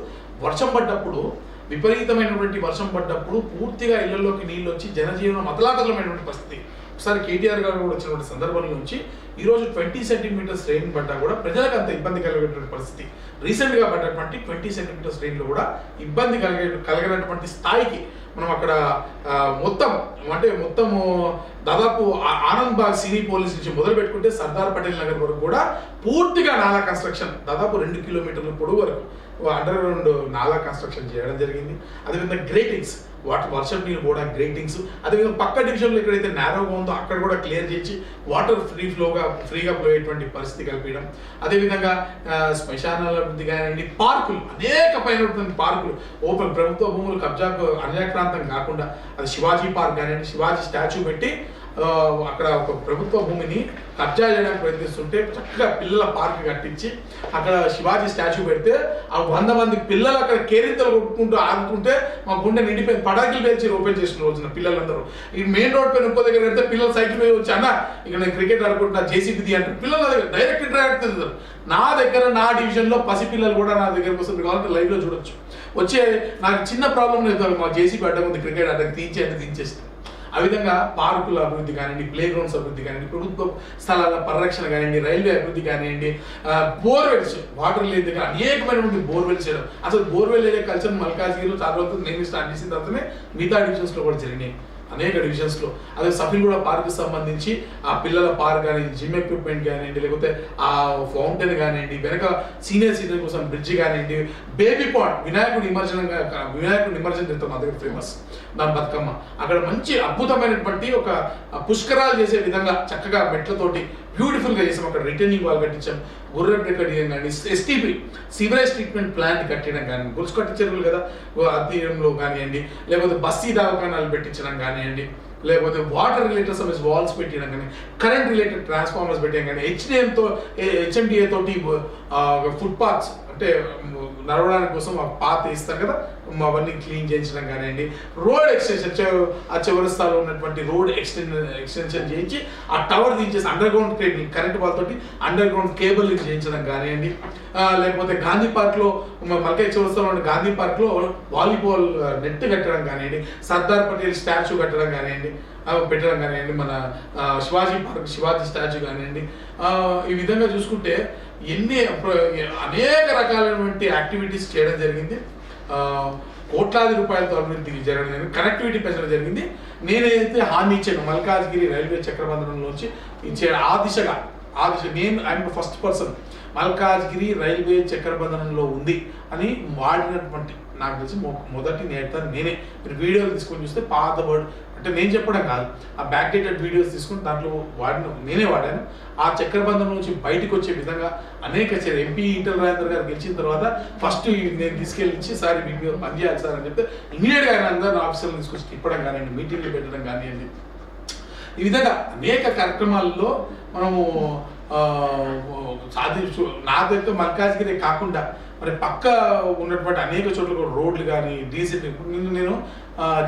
వర్షం పడ్డప్పుడు, విపరీతమైనటువంటి వర్షం పడ్డప్పుడు పూర్తిగా ఇళ్లలోకి నీళ్ళు వచ్చి జనజీవనం అతలాకుతలమైనటువంటి పరిస్థితి. ఒకసారి కేటీఆర్ గారు కూడా వచ్చినటువంటి సందర్భం నుంచి ఈరోజు 20 సెంటీమీటర్స్ రెయిన్ పడ్డా కూడా ప్రజలకు అంత ఇబ్బంది కలిగేటువంటి పరిస్థితి. రీసెంట్గా పడ్డటువంటి 20 సెంటీమీటర్స్ రెయిన్లో కూడా ఇబ్బంది కలిగినటువంటి స్థాయికి మనం అక్కడ మొత్తము దాదాపు ఆనంద్ బాగ్ సినీ పోలీస్ నుంచి మొదలు పెట్టుకుంటే సర్దార్ పటేల్ నగర్ వరకు కూడా పూర్తిగా నాలా కన్స్ట్రక్షన్, దాదాపు 2 కిలోమీటర్ల పొడవు వరకు అండర్ గ్రౌండ్ నాలా కన్స్ట్రక్షన్ చేయడం జరిగింది. అదేవిధంగా గ్రేటింగ్స్, వర్షం నీళ్ళు పోవడానికి గ్రేటింగ్స్, అదేవిధంగా పక్క డివిజన్లో ఎక్కడైతే నేరోగా ఉందో అక్కడ కూడా క్లియర్ చేసి వాటర్ ఫ్రీగా ఫ్లో అయ్యేటువంటి పరిస్థితి కల్పించడం. అదేవిధంగా శ్మశానాల అభివృద్ధి కానివ్వండి, పార్కులు, అనేకమైనటువంటి పార్కులు, ఓపెన్ ప్రభుత్వ భూములు కబ్జాకు అన్యాక్రాంతం కాకుండా, అది శివాజీ పార్క్ కానివ్వండి, శివాజీ స్టాచ్యూ పెట్టి అక్కడ ఒక ప్రభుత్వ భూమిని కబ్జా చేయడానికి ప్రయత్నిస్తుంటే చక్కగా పిల్లల పార్క్ కట్టించి అక్కడ శివాజీ స్టాచ్యూ పెడితే ఆ 100 మంది పిల్లలు అక్కడ కేరింతలు కొట్టుకుంటూ ఆడుతుంటే మా గుండె నిండిపోయింది. పటాకులు పేల్చి ఓపెన్ చేసిన రోజున పిల్లలందరూ ఈ మెయిన్ రోడ్ పైన ఇంకో దగ్గర పెడితే పిల్లలు సైకిల్ మీద వచ్చి అన్న ఇక్కడ నేను క్రికెట్ ఆడుకుంటున్నా జేసీబీ అంటారు. పిల్లల దగ్గర డైరెక్ట్ ఇంటరాక్ట్ అవుతారు. నా దగ్గర నా డివిజన్లో పసిపిల్లలు కూడా నా దగ్గరకు వస్తుంది కాబట్టి లైవ్లో చూడొచ్చు. వచ్చే నాకు చిన్న ప్రాబ్లం లేదు, మా జేసీబీ అడ్డం ఉంది క్రికెట్ ఆడడానికి తీయించేస్తాను. ఆ విధంగా పార్కుల అభివృద్ధి కానివ్వండి, ప్లే గ్రౌండ్స్ అభివృద్ధి కానివ్వండి, ప్రభుత్వ స్థలాల పరిరక్షణ కానివ్వండి, రైల్వే అభివృద్ధి కానివ్వండి, బోర్వెల్స్ వాటర్ లేని దగ్గర అనేకమైనటువంటి బోర్వెల్స్ చేయడం. అసలు బోర్వెల్ వేసే కల్చర్ మల్కాజ్గిరిలో చాలా రోజులు నేను స్టార్ట్ చేసిన తర్వాతనే మిగతా డివిజన్స్లో కూడా జరిగినాయి. అనేక డివిజన్స్లో అదే సఫిల్గూడ పార్క్ సంబంధించి ఆ పిల్లల పార్క్ కానీ, జిమ్ ఎక్విప్మెంట్ కానివ్వండి, లేకపోతే ఆ ఫౌంటైన్ కానివ్వండి, వెనక సీనియర్ కోసం బ్రిడ్జ్ కానివ్వండి, బేబీ పాట్ వినాయకుడు నిమజ్జనం చేస్తాం మా దగ్గర ఫేమస్ దాని బతుకమ్మ. అక్కడ మంచి అద్భుతమైనటువంటి ఒక పుష్కరాలు చేసే విధంగా చక్కగా మెట్లతోటి బ్యూటిఫుల్గా చేసాం. అక్కడ రిటర్నింగ్ వాల్ కట్టించడం, గుర్రం కట్టడం కానీ, ఎస్టీపీ సీవరేజ్ ట్రీట్మెంట్ ప్లాంట్ కట్టడం కానీ, గుల్స్ కట్టించరు కదా అద్దీయంలో కానివ్వండి, లేకపోతే బస్తీ దవాఖానాలు పెట్టించడం కానివ్వండి, లేకపోతే వాటర్ రిలేటెడ్ సమస్య వాల్స్ పెట్టడం కానీ, కరెంట్ రిలేటెడ్ ట్రాన్స్ఫార్మర్స్ పెట్టడం కానీ, హెచ్ఎండిఏ తోటి ఫుట్పాత్స్ అంటే నడవడానికి కోసం ఒక పాత్ వేస్తారు కదా అవన్నీ క్లీన్ చేయించడం కానివ్వండి, రోడ్ ఎక్స్టెన్షన్ ఆ చివరిస్తాలో ఉన్నటువంటి రోడ్ ఎక్స్టెన్షన్ చేయించి ఆ టవర్ దించేసి అండర్ గ్రౌండ్ కేబుల్ కరెంట్ వాళ్ళతోటి అండర్ గ్రౌండ్ కేబుల్ చేయించడం కానివ్వండి, లేకపోతే గాంధీ పార్క్లో మల్కాజ్ చివరిస్తాలో ఉన్న గాంధీ పార్క్లో వాలీబాల్ నెట్ కట్టడం కానివ్వండి, సర్దార్ పటేల్ స్టాచ్యూ కట్టడం కానివ్వండి, పెట్టడం కానివ్వండి, మన శివాజీ స్టాచ్యూ కానివ్వండి. ఈ విధంగా చూసుకుంటే అనేక రకాలైనటువంటి యాక్టివిటీస్ చేయడం జరిగింది. కోట్లాది రూపాయలతో అభివృద్ధి జరగడం జరిగింది, కనెక్టివిటీ పెంచడం జరిగింది. నేనైతే హామీ ఇచ్చాను మల్కాజ్గిరి రైల్వే చక్రబంధనంలోంచి ఇచ్చే ఆ దిశ నేను I'm first person Malkajgiri railway చక్రబంధనంలో ఉంది అని వాడినటువంటి నాకు తెలిసి మొదటి నేత నేనే. మీరు వీడియోలు తీసుకొని చూస్తే పాత వర్డ్ అంటే నేను చెప్పడం కాదు, ఆ బ్యాక్ డేటెడ్ వీడియోస్ తీసుకుని దాంట్లో నేనే వాడాను. ఆ చక్రబంధం నుంచి బయటకు వచ్చే విధంగా అనేక ఎంపీ ఈటల రాజేందర్ గారు గెలిచిన తర్వాత ఫస్ట్ నేను తీసుకెళ్ళి సార్ మీ మీద పనిచేయాలి సార్ అని చెప్తే ఇమీడియట్గా ఆయన అందరూ ఆఫీసర్లు తీసుకొచ్చి తిప్పడం కానివ్వండి, మీటింగ్లు పెట్టడం కానివ్వండి. ఈ విధంగా అనేక కార్యక్రమాల్లో మనము సాధించు. నా దగ్గర మల్కాజ్గిరి కాకుండా మరి పక్క ఉన్నటువంటి అనేక చోట్ల కూడా రోడ్లు కానీ డీజిల్ నేను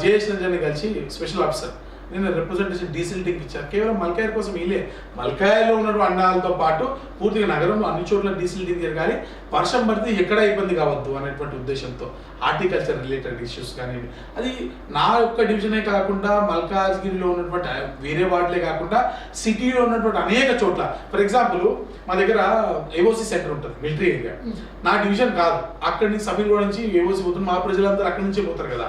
జేఎస్ రంజన్ని కలిసి స్పెషల్ ఆఫీసర్ నేను రిప్రజెంటేషన్ డీసిల్టింగ్ ఇచ్చాను. కేవలం మల్కాయర్ కోసం వీలే మల్కాయర్లో ఉన్నటువంటి అన్నాలతో పాటు పూర్తిగా నగరంలో అన్ని చోట్ల డీసిల్టింగ్ జరగాలి, వర్షం పడితే ఎక్కడ ఇబ్బంది కావద్దు అనేటువంటి ఉద్దేశంతో హార్టికల్చర్ రిలేటెడ్ ఇష్యూస్ కానీ అది నా యొక్క డివిజనే కాకుండా మల్కాజ్గిరిలో ఉన్నటువంటి వేరే వార్డులే కాకుండా సిటీలో ఉన్నటువంటి అనేక చోట్ల. ఫర్ ఎగ్జాంపుల్ మా దగ్గర ఏఓసి సెంటర్ ఉంటుంది మిలిటరీ ఏరియా, నా డివిజన్ కాదు, అక్కడి నుంచి సమీర్గూడ నుంచి ఏఓసి పోతుంది, మా ప్రజలందరూ అక్కడి నుంచే పోతారు కదా.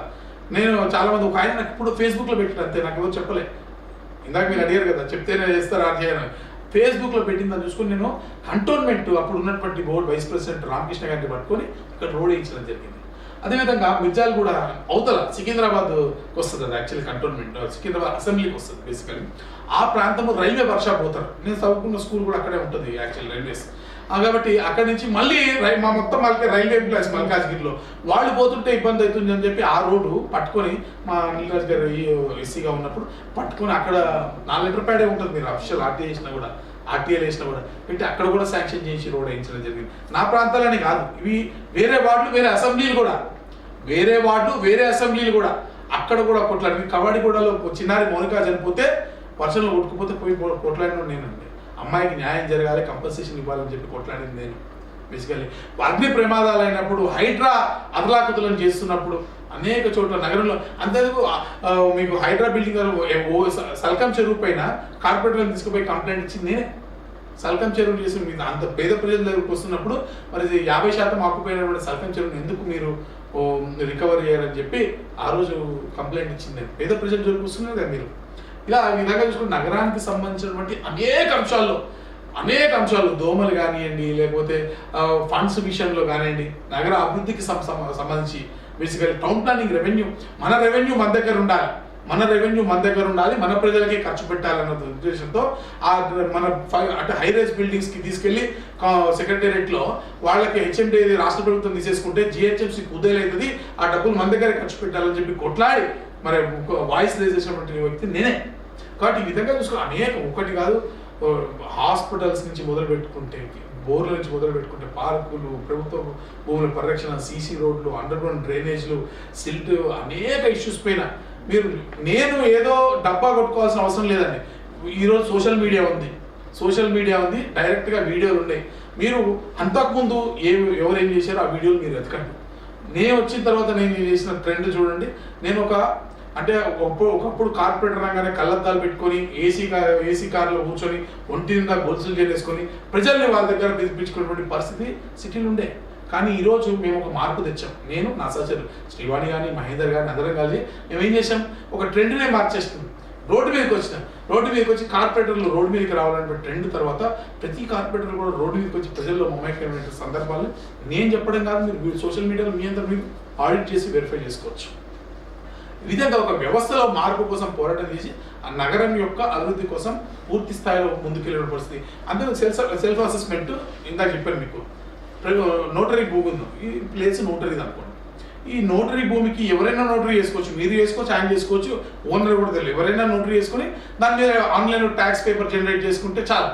నేను చాలా మంది ఒక ఆయన నాకు ఇప్పుడు ఫేస్బుక్లో పెట్టిన అంతే, నాకు ఎవరు చెప్పలే, ఇందాక మీరు అడిగారు కదా చెప్తేనే చేస్తారు అది చేయను. ఫేస్బుక్లో పెట్టిందని చూసుకొని నేను కంటోన్మెంట్ అప్పుడు ఉన్నటువంటి బోర్డు వైస్ ప్రెసిడెంట్ రామకృష్ణ గారిని పట్టుకొని ఇక్కడ రోడ్ వేయించడం జరిగింది. అదేవిధంగా మిర్జాల్ కూడా అవతల సికింద్రాబాద్కి వస్తుంది, అది యాక్చువల్లీ కంటోన్మెంట్ సికింద్రాబాద్ అసెంబ్లీకి వస్తుంది బేసికలీ. ఆ ప్రాంతంలో రైల్వే వర్క్షాప్ పోతారు, నేను చదువుకున్న స్కూల్ కూడా అక్కడే ఉంటుంది యాక్చువల్ రైల్వేస్. కాబట్టి అక్కడి నుంచి మళ్ళీ మా మొత్తం రైల్వే ఎంప్లాయీస్ మల్కాజ్గిరిలో వాళ్ళు పోతుంటే ఇబ్బంది అవుతుంది అని చెప్పి ఆ రోడ్డు పట్టుకొని మా నీలరాజ్ గారు ఎస్సీగా ఉన్నప్పుడు పట్టుకొని అక్కడ 4 లీటర్ ప్యాడే ఉంటుంది, మీరు అఫిషియల్ ఆర్టీఏలు వేసినా కూడా పెట్టి అక్కడ కూడా శాంక్షన్ చేసి రోడ్ వేయించడం జరిగింది. నా ప్రాంతాలనే కాదు, ఇవి వేరే వార్డులు వేరే అసెంబ్లీలు కూడా అక్కడ కూడా కొట్లాడి. కవాడిగూడలో చిన్నారి మౌనిక చనిపోతే వర్షంలో కొట్టుకుపోతే పోయి కొట్లాడిన నేనండి. అమ్మాయికి న్యాయం జరగాలి, కంపల్సేషన్ ఇవ్వాలని చెప్పి కొట్లాడింది నేను. బేసికల్లీ అగ్ని ప్రమాదాలు అయినప్పుడు హైడ్రా అదలాకుతలను చేస్తున్నప్పుడు అనేక చోట్ల నగరంలో అంతేందుకు మీకు హైడ్రా బిల్డింగ్ సల్కం చెరువు పైన కార్పొరేటర్లను తీసుకుపోయి కంప్లైంట్ ఇచ్చింది నేనే. సల్కం చెరువు చేసి మీరు అంత పేద ప్రజల దగ్గరకు వస్తున్నప్పుడు మరి 50% ఆకుపోయినటువంటి సల్కం చెరువుని ఎందుకు మీరు రికవర్ చేయాలని చెప్పి ఆ రోజు కంప్లైంట్ ఇచ్చింది నేను. పేద ప్రజల జోలికి వస్తున్నారు కదా మీరు. ఇలా విధంగా చూసుకుంటే నగరానికి సంబంధించినటువంటి అనేక అంశాలు దోమలు కానివ్వండి, లేకపోతే ఫండ్స్ విషయంలో కానివ్వండి, నగర అభివృద్ధికి సంబంధించి బేసికల్లీ టౌన్ ప్లానింగ్ మన రెవెన్యూ మన దగ్గర ఉండాలి, మన ప్రజలకే ఖర్చు పెట్టాలన్న ఉద్దేశంతో మన అంటే హై రైజ్ బిల్డింగ్స్కి తీసుకెళ్ళి సెక్రటేరియట్లో వాళ్ళకి హెచ్ఎండి రాష్ట్ర ప్రభుత్వం తీసేసుకుంటే జిహెచ్ఎంసీ కుదేలవుతుంది, ఆ డబ్బులు మన దగ్గర ఖర్చు పెట్టాలని చెప్పి కొట్లాడి మరి వాయిస్ రేజ్ చేసినటువంటి వ్యక్తి నేనే. కాబట్టి ఈ విధంగా చూసుకుని అనేక ఒకటి కాదు, హాస్పిటల్స్ నుంచి మొదలు పెట్టుకుంటే, బోర్ల నుంచి మొదలు పెట్టుకుంటే, పార్కులు, ప్రభుత్వ భూముల పరిరక్షణ, సీసీ రోడ్లు, అండర్ గ్రౌండ్ డ్రైనేజ్లు, సిల్ట్, అనేక ఇష్యూస్ పైన నేను ఏదో డబ్బా కొట్టుకోవాల్సిన అవసరం లేదండి. ఈరోజు సోషల్ మీడియా ఉంది, డైరెక్ట్గా వీడియోలు ఉన్నాయి. మీరు అంతకుముందు ఎవరు ఏం చేశారో ఆ వీడియోలు మీరు వెతకండి. నేను వచ్చిన తర్వాత నేను చేసిన ట్రెండ్ చూడండి. నేను ఒకప్పుడు కార్పొరేటర్ రంగానే కళ్ళద్దాలు పెట్టుకొని ఏసీ కార్లో కూర్చొని ఒంటి నిండా గొలుసులు చేసేసుకొని ప్రజల్ని వాళ్ళ దగ్గర పిలిపించుకునేటువంటి పరిస్థితి సిటీలు ఉండే. కానీ ఈరోజు మేము ఒక మార్పు తెచ్చాం. నేను నా సహచరులు శ్రీవాణి కానీ, మహేందర్ కానీ అందరం కలిసి మేము ఏం చేసాం, ఒక ట్రెండ్నే మార్చేస్తున్నాం. రోడ్డు మీదకి వచ్చి కార్పొరేటర్లు రోడ్డు మీదకి రావాలనే ట్రెండ్ తర్వాత ప్రతి కార్పొరేటర్ కూడా రోడ్డు మీదకి వచ్చి ప్రజల్లో మమేకమైన సందర్భాలు నేను చెప్పడం కాదు, మీరు సోషల్ మీడియాలో మీ అంతా మీరు ఆడిట్ చేసి వెరిఫై చేసుకోవచ్చు. ఈ విధంగా ఒక వ్యవస్థలో మార్పు కోసం పోరాటం చేసి ఆ నగరం యొక్క అభివృద్ధి కోసం పూర్తి స్థాయిలో ముందుకెళ్ళిన పరిస్థితి. అందులో సెల్ఫ్ అసెస్మెంట్ ఇందాక చెప్పాను మీకు. నోటరీ భూమి ఉంది, ఈ ప్లేస్ నోటరీది అనుకోండి. ఈ నోటరీ భూమికి ఎవరైనా నోటరీ చేసుకోవచ్చు, మీరు చేసుకోవచ్చు, ఆయన చేసుకోవచ్చు, ఓనర్ కూడా తెలియదు. ఎవరైనా నోటరీ చేసుకుని దాని మీద ఆన్లైన్లో ట్యాక్స్ పేపర్ జనరేట్ చేసుకుంటే చాలు.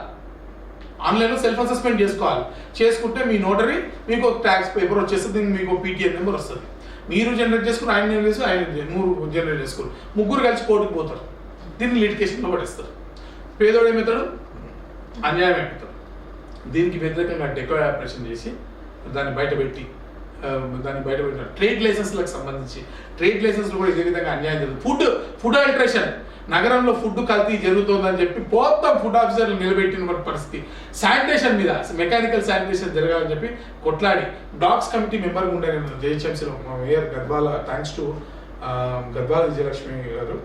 ఆన్లైన్లో సెల్ఫ్ అసెస్మెంట్ చేసుకుంటే మీ నోటరీ మీకు ఒక ట్యాక్స్ పేపర్ వచ్చేస్తుంది, మీకు పీటీఎన్ నెంబర్ వస్తుంది. మీరు జనరేట్ చేసుకుని ఆయన జనరేట్ చేసుకోరు, ముగ్గురు కలిసి కోర్టుకు పోతారు. దీన్ని లిటిగేషన్లో పడిస్తారు. పేదోడు ఏమవుతాడు, అన్యాయం అయిపోతాడు. దీనికి వ్యతిరేకంగా డెకోడ్ ఆపరేషన్ చేసి దాన్ని బయటపెట్టిన ట్రేడ్ లైసెన్స్లకు సంబంధించి ట్రేడ్ లైసెన్స్లు కూడా ఇదే విధంగా అన్యాయం జరుగుతుంది. ఫుడ్ అల్టరేషన్, నగరంలో ఫుడ్ కల్తీ జరుగుతుందని చెప్పి మొత్తం ఫుడ్ ఆఫీసర్లు నిలబెట్టిన పరిస్థితి. శానిటేషన్ మీద మెకానికల్ శానిటేషన్ జరగాలని చెప్పి కొట్లాడి డాగ్స్ కమిటీ మెంబర్గా ఉండే నేను జేహెచ్ఎంసీలో mayor Gadwal, thanks to Gadwal Vijayalakshmi garu,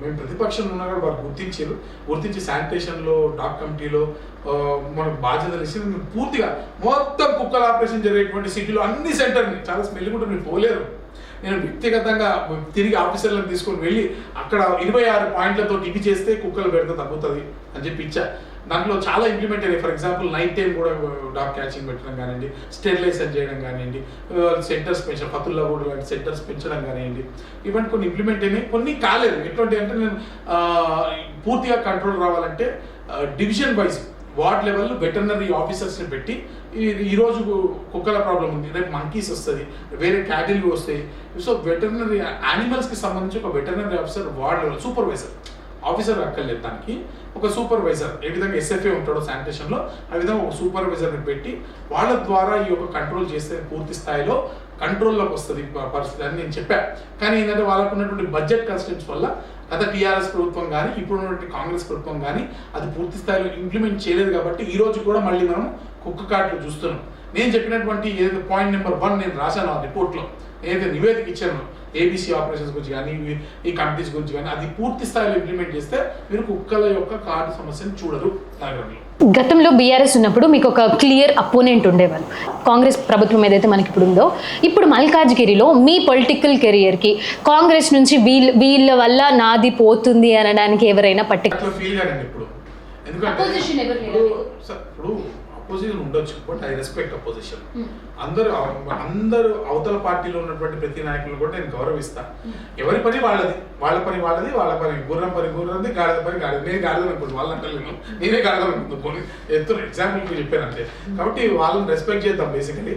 మేము ప్రతిపక్షంలో ఉన్నా కూడా వారు గుర్తించి శానిటేషన్లో డాగ్ కమిటీలో మనకు బాధ్యతలు ఇచ్చి పూర్తిగా మొత్తం కుక్కల ఆపరేషన్ జరిగేటువంటి సిటీలో అన్ని సెంటర్ని చాలా స్మెల్ కూడా మీరు పోలేరు. నేను వ్యక్తిగతంగా తిరిగి ఆఫీసర్లను తీసుకొని వెళ్ళి అక్కడ 26 పాయింట్లతో ఇవి చేస్తే కుక్కలు పెడితే తగ్గుతుంది అని చెప్పి ఇచ్చా. దాంట్లో చాలా ఇంప్లిమెంట్ అయ్యాయి. ఫర్ ఎగ్జాంపుల్ నైట్ టైం కూడా డాగ్ క్యాచింగ్ పెట్టడం కానివ్వండి, స్టెరిలైజేషన్ చేయడం కానివ్వండి, సెంటర్స్ పెంచడం, పతుల్లో కూడా లాంటి సెంటర్స్ పెంచడం కానివ్వండి, ఇవన్నీ కొన్ని ఇంప్లిమెంట్ అయినాయి. కొన్ని కాలేదు. ఎటువంటి అంటే నేను పూర్తిగా కంట్రోల్ రావాలంటే డివిజన్ వైజ్ వార్డ్ లెవెల్లో వెటర్నరీ ఆఫీసర్స్ని పెట్టి ఈరోజు కుక్కల ప్రాబ్లం ఉంది, రేపు మంకీస్ వస్తుంది, వేరే క్యాటిల్ వస్తాయి. సో వెటర్నరీ యానిమల్స్కి సంబంధించి ఒక veterinary officer ward level supervisor officer అక్కర్లేదు, దానికి ఒక సూపర్వైజర్ ఏ విధంగా ఎస్ఎఫ్ఏ ఉంటాడో శానిటేషన్లో ఆ విధంగా ఒక సూపర్వైజర్ని పెట్టి వాళ్ళ ద్వారా ఈ యొక్క కంట్రోల్ చేస్తే పూర్తి స్థాయిలో కంట్రోల్లోకి వస్తుంది పరిస్థితి అని నేను చెప్పాను. కానీ ఏంటంటే వాళ్ళకు ఉన్నటువంటి బడ్జెట్ కన్స్టెంట్స్ వల్ల గత టీఆర్ఎస్ ప్రభుత్వం కానీ ఇప్పుడు ఉన్నటువంటి కాంగ్రెస్ ప్రభుత్వం కానీ అది పూర్తి స్థాయిలో ఇంప్లిమెంట్ చేయలేదు. కాబట్టి ఈ రోజు కూడా మళ్ళీ మనం కుక్క కాట్లు చూస్తున్నాం. నేను చెప్పినటువంటి ఏదైతే పాయింట్ నెంబర్ 1 నేను రాశాను ఆ రిపోర్ట్లో, ఏదైతే నివేదిక ఇచ్చాను ఏబీసీ ఆపరేషన్స్ గురించి కానీ ఈ కమిటీస్ గురించి కానీ అది పూర్తి స్థాయిలో ఇంప్లిమెంట్ చేస్తే మీరు కుక్కల యొక్క కార్డు సమస్యను చూడరు నగరంలో. గతంలో బీఆర్ఎస్ ఉన్నప్పుడు మీకు ఒక క్లియర్ అపోనెంట్ ఉండేవాళ్ళు. కాంగ్రెస్ ప్రభుత్వం ఏదైతే మనకి ఇప్పుడు ఉందో, ఇప్పుడు మల్కాజ్గిరిలో మీ పొలిటికల్ కెరియర్కి కాంగ్రెస్ నుంచి వీళ్ళ వల్ల నాది పోతుంది అనడానికి ఎవరైనా పర్టికులర్ ఫీల్ కాదండి. ఇప్పుడు ఎందుకంటే ఇప్పుడు అపోజిషన్ ఉండొచ్చు, బట్ ఐ రెస్పెక్ట్ అపోజిషన్. అందరూ అవతల పార్టీలో ఉన్నటువంటి ప్రతి నాయకులు కూడా నేను గౌరవిస్తా. ఎవరి పని వాళ్ళది, వాళ్ళ పని గుర్రం పని గుర్రంది, గాడిద పని గాడిద. నేను గాడిద అనుకుంటు వాళ్ళు అంటలేను, నేనే గాడిద అనుకుంటున్నాను. ఎగ్జాంపుల్కి చెప్పాను అంతే. కాబట్టి వాళ్ళని రెస్పెక్ట్ చేద్దాం. బేసికలీ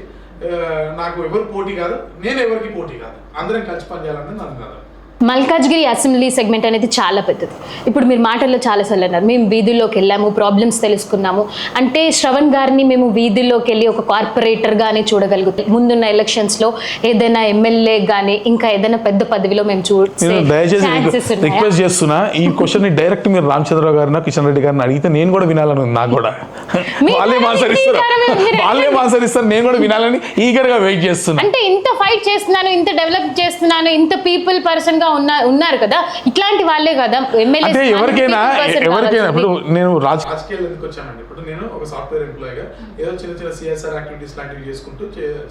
నాకు ఎవరు పోటీ కాదు, నేను ఎవరికి పోటీ కాదు, అందరం కలిసి పనిచేయాలన్నది నాకు కాదు. మల్కాజ్గిరి అసెంబ్లీ సెగ్మెంట్ అనేది చాలా పెద్దది. ఇప్పుడు మీరు మాటల్లో చాలాసార్లు అన్నారు మేము వీధుల్లోకి వెళ్ళాము, ప్రాబ్లమ్స్ తెలుసుకున్నాము అంటే. శ్రవణ్ గారిని మేము వీధుల్లోకి వెళ్ళి ఒక కార్పొరేటర్గానే చూడగలుగుతాం. ముందున్న ఎలక్షన్స్లో ఏదైనా ఎమ్మెల్యే కానీ ఇంకా ఏదైనా పెద్ద పదవిలో మేము రిక్వెస్ట్ చేస్తున్నా. ఈ క్వశ్చన్ డైరెక్ట్ మీరు రామచంద్రరావు గారిని, కిషన్ రెడ్డి గారిని అడిగితే నేను కూడా వినాలని ఉంది. నాకు కూడా వాళ్ళే ఆన్సర్ ఇస్తారు, నేను కూడా వినాలని ఈగర్ గా వెయిట్ చేస్తున్నా. అంటే ఇంత ఫైట్ చేస్తున్నాను, ఇంత డెవలప్ చేస్తున్నాను, ఇంత పీపుల్ పర్సన్ గా ఉన్నారు కదా, ఇట్లాంటి వాళ్ళే కదా ఎమ్మెల్యే. అంటే ఎవరికైనా ఇప్పుడు నేను రాజకీయాలు ఎందుకు వచ్చానండి. ఇప్పుడు నేను ఒక సాఫ్ట్వేర్ ఎంప్లాయీగా ఏదో చిన్న సిఎస్ఆర్ యాక్టివిటీస్ లాంటివి చేసుకుంటూ